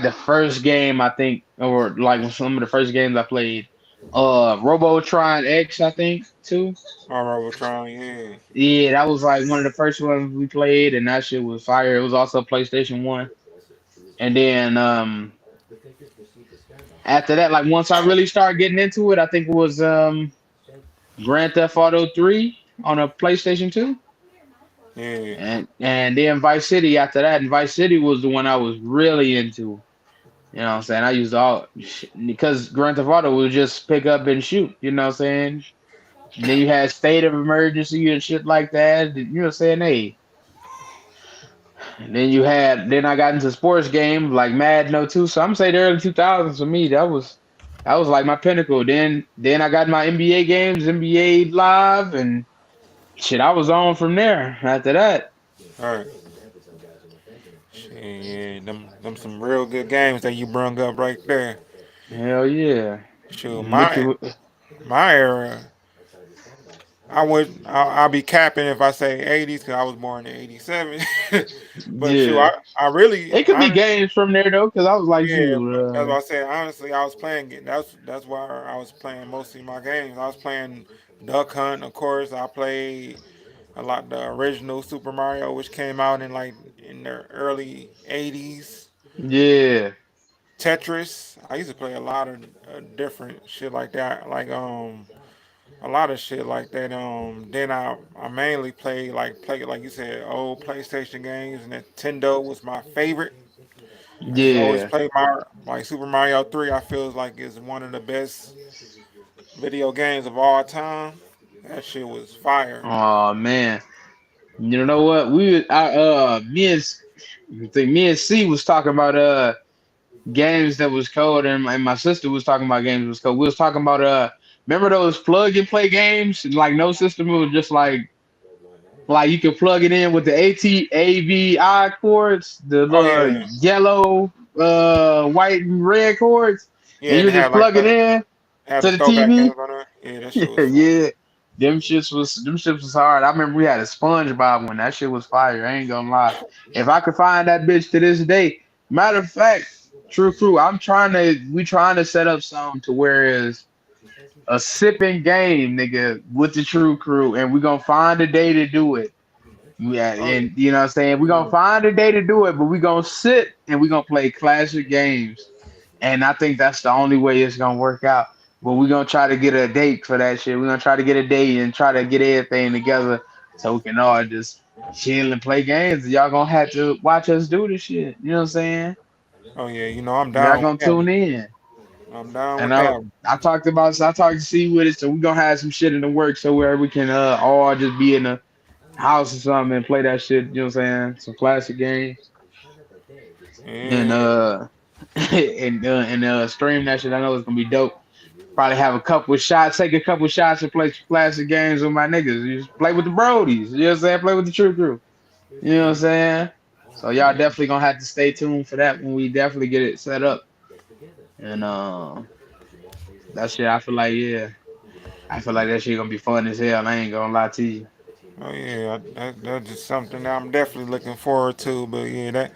the first game I think, or like some of the first games I played. Robotron X, I think, too. I remember trying. Yeah. Yeah, that was like one of the first ones we played, and that shit was fire. It was also PlayStation 1. And then after that, like once I really started getting into it, I think it was Grand Theft Auto 3 on a PlayStation 2, Yeah. and then Vice City after that. And Vice City was the one I was really into. You know what I'm saying? I used all because Grand Theft Auto was just pick up and shoot. You know what I'm saying? And then you had State of Emergency and shit like that. You know what I'm saying? Hey, and then I got into sports games like Madden '02. So I'm saying the early 2000s for me, that was like my pinnacle. Then I got my NBA games, NBA Live, and shit. I was on from there after that. All right. Shit, yeah, them some real good games that you brung up right there. Hell yeah. Shoot, Look at my era, I'll be capping if I say 80s because I was born in 87. But shoot, yeah. I really It could be games from there though, because I was like yeah, you. but that's what I said. Honestly, I was playing it. That's why I was playing most of my games. I was playing Duck Hunt, of course. I played a lot the original Super Mario, which came out in like in the early '80s. Yeah. Tetris. I used to play a lot of different shit like that. Like a lot of shit like that. Then I mainly play like you said, old PlayStation games. Nintendo was my favorite. I used to always Yeah. play my like Super Mario 3. I feel like is one of the best video games of all time. That shit was fire. Oh man. You know what? I think me and C was talking about games that was cold, and my sister was talking about games that was cold. We was talking about remember those plug and play games? Like no system, it was just like you could plug it in with the AVI cords, the Oh little yeah, yellow, white and red cords, yeah, and and you they just had like plug it in had to the the throwback TV. games on there. Yeah, that shit was fire. Yeah. Them shits was hard. I remember we had a SpongeBob one. That shit was fire. I ain't gonna lie. If I could find that bitch to this day, matter of fact, True Crew, we trying to set up something to where is a sipping game, nigga, with the True Crew, and we gonna find a day to do it. Yeah, Oh yeah, and you know what I'm saying? We're gonna find a day to do it, but we're gonna sit and we're gonna play classic games. And I think that's the only way it's gonna work out. But we're gonna try to get a date for that shit. We're gonna try to get a date and try to get everything together so we can all just chill and play games. Y'all gonna have to watch us do this shit. You know what I'm saying? oh yeah. You know I'm Y'all down with gonna that tune one. in. I'm down And with that one. I talked to C with it, so we're gonna have some shit in the works so where we can all just be in the house or something and play that shit, you know what I'm saying? Some classic games. And Yeah. stream that shit. I know it's gonna be dope. Probably have a couple of shots, take a couple of shots and play some classic games with my niggas. You just play with the Brodies, you know what I'm saying? Play with the True Crew. You know what I'm saying? So y'all definitely gonna have to stay tuned for that when we definitely get it set up. And that shit I feel like yeah. I feel like that shit gonna be fun as hell. I ain't gonna lie to you. Oh yeah. That's just something that I'm definitely looking forward to. But yeah,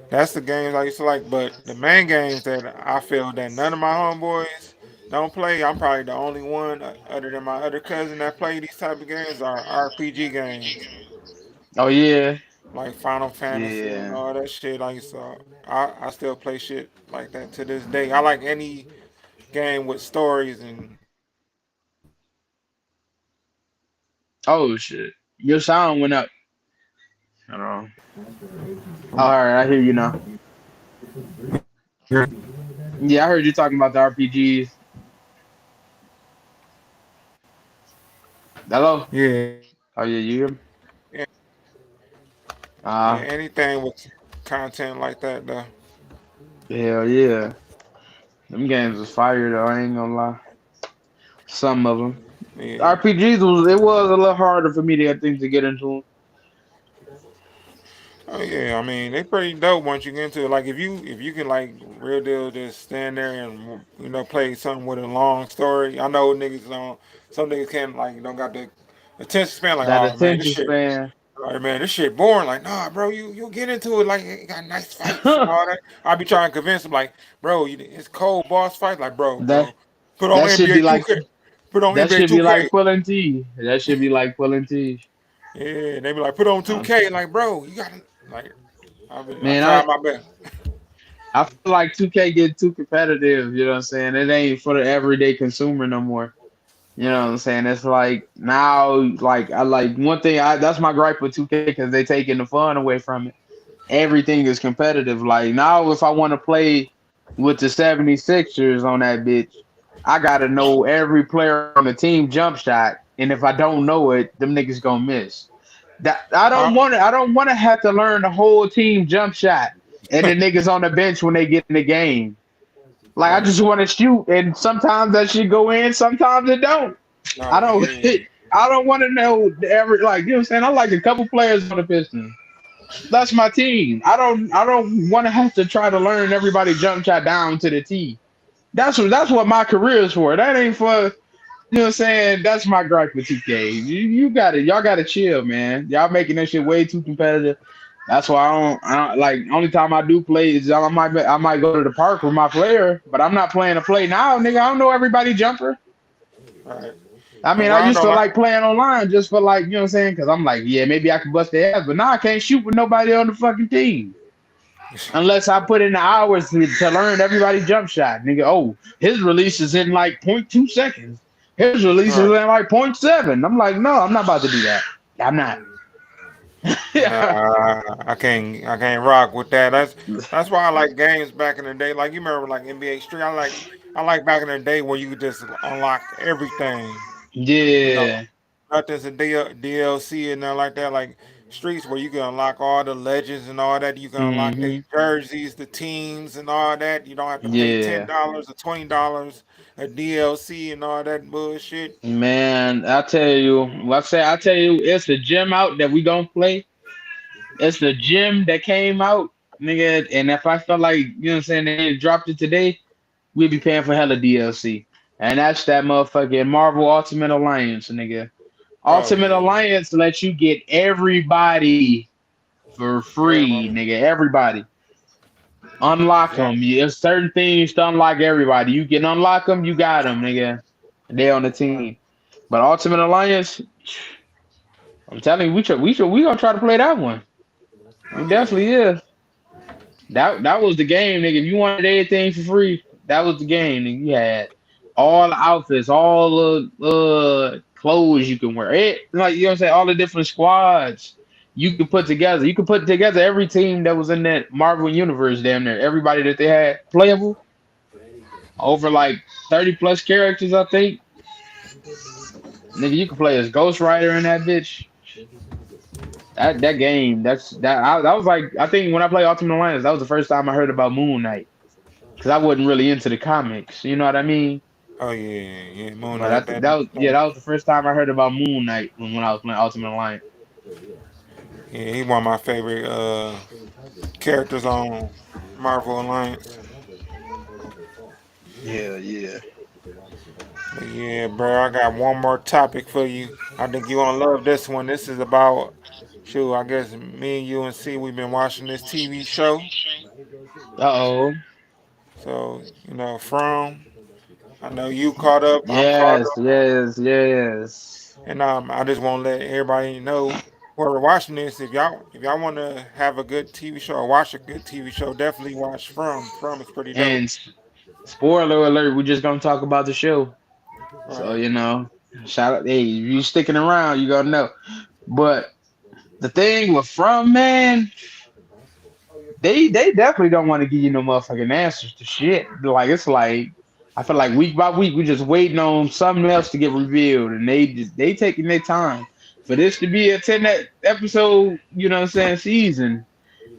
that's the games I used to like. But the main games that I feel that none of my homeboys don't play, I'm probably the only one other than my other cousin that play these type of games are RPG games Oh yeah. like Final Fantasy and Yeah. all that shit. I used to, I still play shit like that to this day. I like any game with stories and Oh shit. Your sound went up. Hold on. All right, I hear you now. Yeah, I heard you talking about the RPGs. Hello? yeah, Oh yeah, you hear me? yeah, Uh, anything with content like that though. hell yeah. Them games was fire though, I ain't gonna lie. Some of them. Yeah. It was a little harder for me to get things to get into Oh yeah, I mean they pretty dope once you get into it. Like if you can like real deal just stand there and play something with a long story. I know niggas don't. Some niggas can't like don't got the attention span. Like that oh man, attention span. this shit boring. Like nah, bro, you get into it. Like it got nice fights and all that. I be trying to convince them like, bro, it's cold boss fight. Like that put on that should be NBA like 2K. Put on that NBA should be like 2K. pulling teeth. That should be like pulling teeth. Yeah, they be like, put on Um, 2K. Like bro, you gotta like. I man, tried my best. I feel like 2K get too competitive, you know what I'm saying? It ain't for the everyday consumer no more. You know what I'm saying? It's like now, like I like one thing. That's my gripe with 2K because they taking the fun away from it. Everything is competitive. Like now, if I want to play with the 76ers on that bitch, I gotta know every player on the team jump shot, and if I don't know it, them niggas gonna miss. That I Uh, don't want to. I don't want to have to learn the whole team jump shot and the niggas on the bench when they get in the game. Like I right. just want to shoot, and sometimes that shit go in, sometimes it don't. I No, don't. yeah. I don't want to know every like you know what I'm saying. I like a couple players on the Pistons. That's my team. I don't want to have to try to learn everybody jump shot down to the T. That's what my career is for. That ain't for you know what I'm saying. That's my gripe with 2K. You got it. Y'all got to chill, man. Y'all making that shit way too competitive. That's why I don't like. Only time I do play is I might go to the park with my player, but I'm not playing a play now, nigga. I don't know everybody jumper. Right. I And mean, I what I used don't to like, like playing online just for like, you know what I'm saying? Because I'm like, yeah, maybe I can bust their ass, but now I can't shoot with nobody on the fucking team unless I put in the hours to learn everybody jump shot. Nigga, oh, his release is in like point 0.2 seconds. His release is in right. like point 0.7. I'm like, no, I'm not about to do that. I'm not. Yeah. Nah, I can't rock with that. That's why I like games back in the day. Like you remember like NBA Street. I like back in the day where you could just unlock everything. You know, Yeah. nothing's a DLC and nothing like that. Like Streets where you can unlock all the legends and all that. You can unlock their Hmm. jerseys, the teams and all that. You don't have to pay ten Yeah. dollars or $20 a DLC and all that bullshit. Man, I tell you, it's the gym out that we gonna play. It's the gym that came out, nigga. And if I felt like, you know what I'm saying, they dropped it today, we'd be paying for hella DLC. And that's that motherfucking Marvel Ultimate Alliance, nigga. Oh Ultimate yeah, Alliance lets you get everybody for free, everybody. nigga. Everybody. Unlock Yeah, them. There's certain things to unlock everybody. You can unlock them, you got them, nigga. They on the team. But Ultimate Alliance, I'm telling you, we gonna try to play that one. We yeah. definitely is. That was the game, nigga. If you wanted anything for free, that was the game. Nigga. You had all the outfits, all the clothes you can wear. Like you know what I'm saying, all the different squads you could put together. You could put together every team that was in that Marvel universe, damn near everybody that they had playable. Over like 30 plus characters, I think. Nigga, you can play as Ghost Rider in that bitch. That game, that was like I think when I played Ultimate Alliance, that was the first time I heard about Moon Knight. Because I wasn't really into the comics, you know what I mean? Oh yeah, yeah. Moon But Knight. That. that was the first time I heard about Moon Knight when I was playing Ultimate Alliance. Yeah, he one of my favorite characters on Marvel Alliance. Yeah, yeah. But yeah, bro, I got one more topic for you. I think you gonna love this one. This is about, shoot, I guess me and you and C, we've been watching this TV show. Uh-oh. So, from, I know you caught up, I'm caught Yes, up. yes, yes. And I just want to let everybody know whoever watching this, if y'all want to have a good TV show or watch a good TV show, definitely watch From. From is pretty dope. And spoiler alert, we're just gonna talk about the show. So, Right, shout out, hey, if you sticking around, you gonna know. But the thing with From, man, they definitely don't want to give you no motherfucking answers to shit. Like it's like I feel like week by week we just waiting on something else to get revealed, and they taking their time for this to be a 10 episode. You know what I'm saying? Season.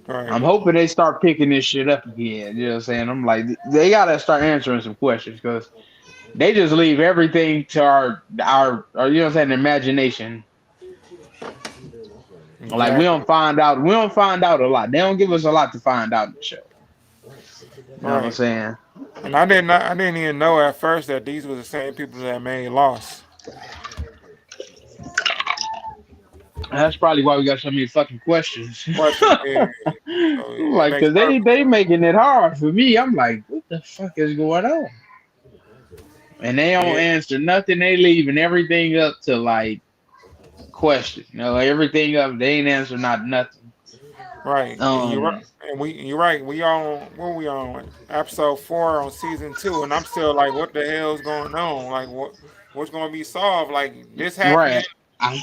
right, I'm hoping they start picking this shit up again. You know what I'm saying? I'm like they gotta start answering some questions because they just leave everything to our you know what I'm saying imagination. Like exactly. we don't find out a lot. They don't give us a lot to find out in the show. You know what I'm Right. saying? And I didn't even know at first that these were the same people that made Lost. That's probably why we got so many fucking questions. Question, yeah. So it Like, makes cause perfect they sense. making it hard for me. I'm like, what the fuck is going on? And they don't Yeah, answer nothing. They leaving everything up to like question. Everything up. They ain't answer not nothing. right. And you're right. Um, You're right. We on what we on episode 4 on season 2, and I'm still like, what the hell's going on? Like what? what's gonna be solved. Like this happening. Right. I,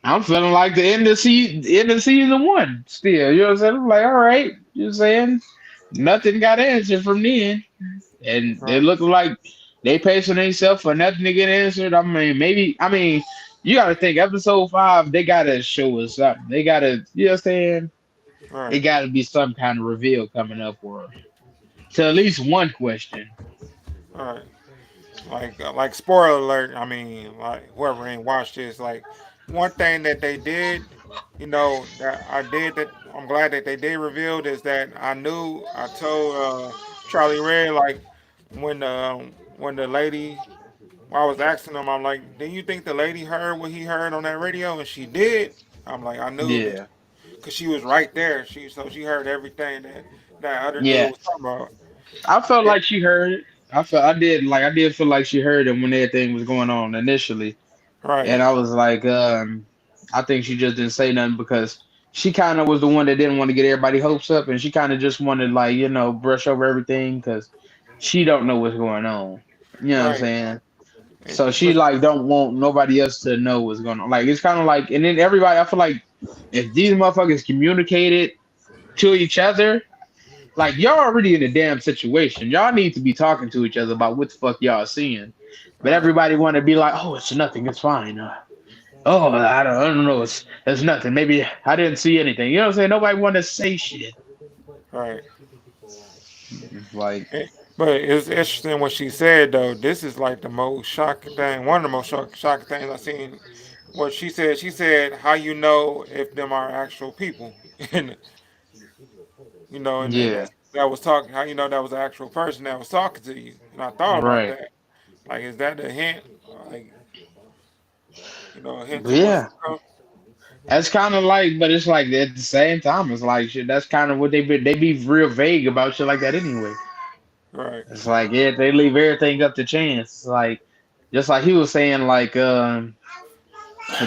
I'm feeling like the end of season one still. You know what I'm saying? I'm like, all right, you know what I'm saying? Nothing got answered from then. And Right, it looked like they pacing themselves for nothing to get answered. I mean, maybe you gotta think episode 5, they gotta show us something. They gotta, you know what I'm saying? It right, gotta be some kind of reveal coming up or to at least one question. right. Like spoiler alert. I mean, like whoever ain't watched this, like one thing that they did, that I did that I'm glad that they did revealed is that I told Charlie Red like when the lady I was asking him, I'm like, do you think the lady heard what he heard on that radio? And she did. I'm like, I knew Yeah. because she was right there. She heard everything that other dude Yeah. was talking about. I felt Yeah, like she heard it. I did feel like she heard it when everything was going on initially. And right, I was like, I think she just didn't say nothing because she kind of was the one that didn't want to get everybody hopes up, and she kind of just wanted like brush over everything because she don't know what's going on. You know what I'm right. saying? So And, she but like don't want nobody else to know what's going on. Like it's kind of like, and then everybody, I feel like if these motherfuckers communicated to each other, like y'all already in a damn situation. Y'all need to be talking to each other about what the fuck y'all seeing. But right, everybody want to be like, oh, it's nothing, it's fine. Oh, I don't know. It's nothing. Maybe I didn't see anything. You know what I'm saying? Nobody want to say shit. right. Like, Eh, But it's interesting what she said though. This is like the most shocking thing. One of the most shocking things I've seen. What she said, how you know if them are actual people, and and yeah, that was talking. How you know that was an actual person that was talking to you? And I thought about right. that. Like, is that a hint? Like, a hint But to what's yeah, to come? that's kind of like, but it's like at the same time, it's like shit. That's kind of what they be real vague about shit like that anyway. Right, It's like yeah, they leave everything up to chance. Like just like he was saying, like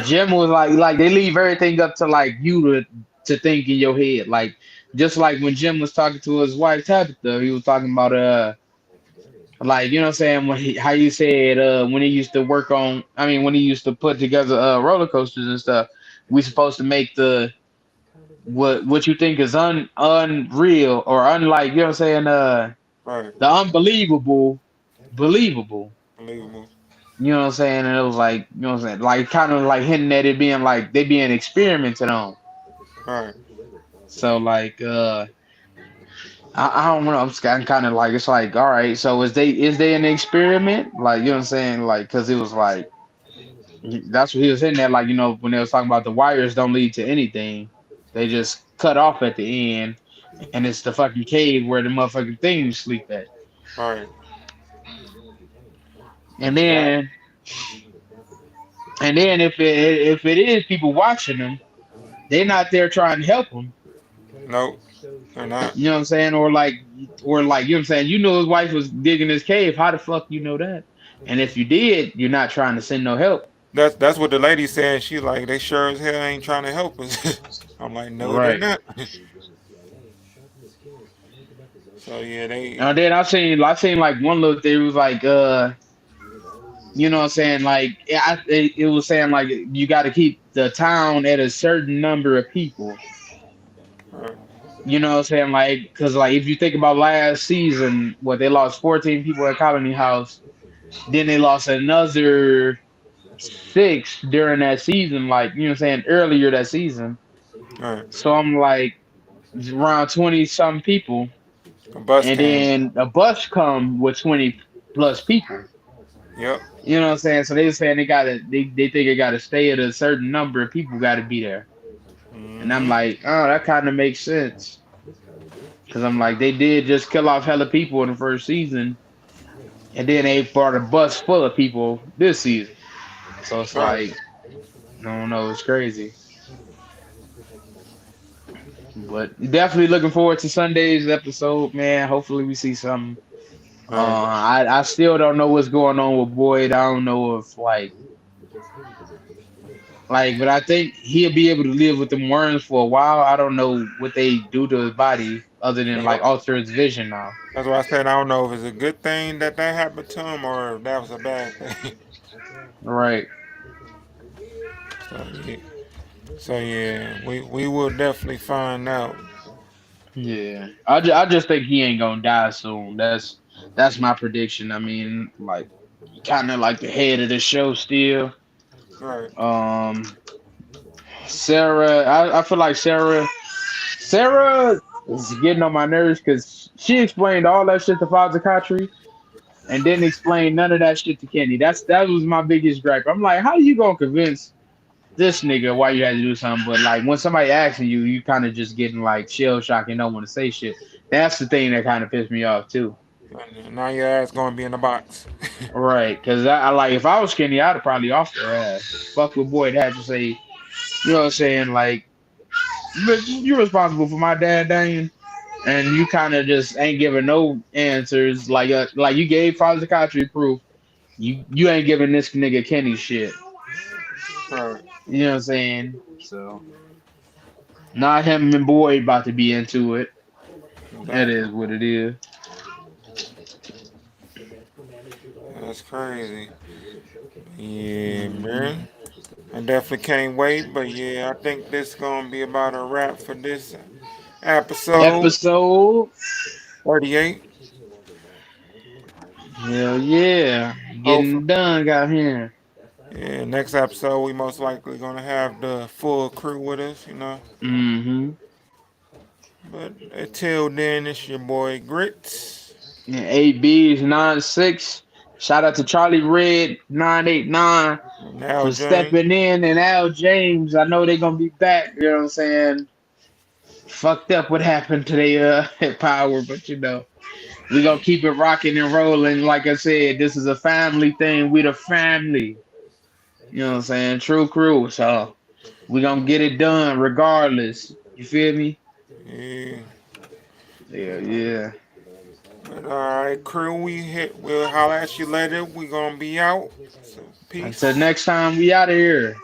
Jim was like they leave everything up to like you to think in your head. Like just like when Jim was talking to his wife Tabitha, he was talking about like you know what I'm saying when how you said when he used to work on when he used to put together roller coasters and stuff, we supposed to make the what you think is unreal or unlike you know what I'm saying right. the unbelievable believable. Believable. You know what I'm saying? And it was like, you know what I'm saying? Like kind of like hinting at it being like they being experimented on. Right, So like I don't know. I'm kind of like it's like all right. So is they an experiment? Like you know what I'm saying? Like because it was like that's what he was hitting at. Like when they was talking about the wires don't lead to anything. They just cut off at the end, and it's the fucking cave where the motherfucking things sleep at. right. And Exactly. then if it is people watching them, they're not there trying to help them. Nope, they're not. You know what I'm saying? Or like, you know what I'm saying? You know his wife was digging his cave. How the fuck you know that? And if you did, you're not trying to send no help. That's what the lady said. She like they sure as hell ain't trying to help us. I'm like, no, they're Right. not. So yeah, they And then I seen like one little thing was like you know what I'm saying? Like it was saying like you got to keep the town at a certain number of people. uh, You know what I'm saying? Like, cause like if you think about last season, what they lost 14 people at Colony House, then they lost another six during that season, like you know what I'm saying, earlier that season. uh, So I'm like around 20 some people, a bus and came. then a bus come with 20 plus people. Yep. You know what I'm saying? So they were saying they think it gotta stay at a certain number of people gotta be there. And I'm Hmm. like, oh, that kind of makes sense. Cause I'm like, they did just kill off hella people in the first season, and then they brought a bus full of people this season. So it's Right. like, I don't know, it's crazy. But definitely looking forward to Sunday's episode, man. Hopefully we see something. Right. I still don't know what's going on with Boyd. I don't know if but I think he'll be able to live with them worms for a while. I don't know what they do to his body. other than Yep. like alter his vision now. That's why I said I don't know if it's a good thing that that happened to him or if that was a bad thing. Right. So yeah, so yeah, we will definitely find out. Yeah. I just think he ain't gonna die soon. That's my prediction. I mean, like kind of like the head of the show still. Right. Um, Sarah, I feel like Sarah is getting on my nerves because she explained all that shit to Father Katri and didn't explain none of that shit to Kenny. That was my biggest gripe. I'm like, how you gonna convince this nigga why you had to do something? But like when somebody asking you, you kind of just getting like shell shock and don't want to say shit. That's the thing that kind of pissed me off too. And now your ass gonna be in the box. Right, because I like if I was Kenny, I'd have probably off her ass. Fuck what Boyd had to say. You know what I'm saying? Like, but you're responsible for my dad dying, and you kind of just ain't giving no answers. Like you gave Father Katri proof. You ain't giving this nigga Kenny shit. Right. You know what I'm saying? So not him and Boyd about to be into it. That Exactly. is what it is. That's crazy. Yeah, man. I definitely can't wait, but yeah, I think this gonna be about a wrap for this episode Episode. 38. Hell yeah, Hopefully, getting done. Got here. yeah, next episode we most likely gonna have the full crew with us, you know. Mm-hmm. But until then, it's your boy Grits. Yeah, 8B's 9-6. Shout out to Charlie Red 989 Now for James. stepping in, and Al James. I know they're gonna be back. You know what I'm saying? Fucked up what happened to their power, but you know we gonna keep it rocking and rolling. Like I said, this is a family thing. We the family. You know what I'm saying? True crew. So we gonna get it done regardless. You feel me? Yeah. Yeah, yeah. But all right, crew, we'll holler at you later. We gonna be out. So Until peace. next time, we out of here.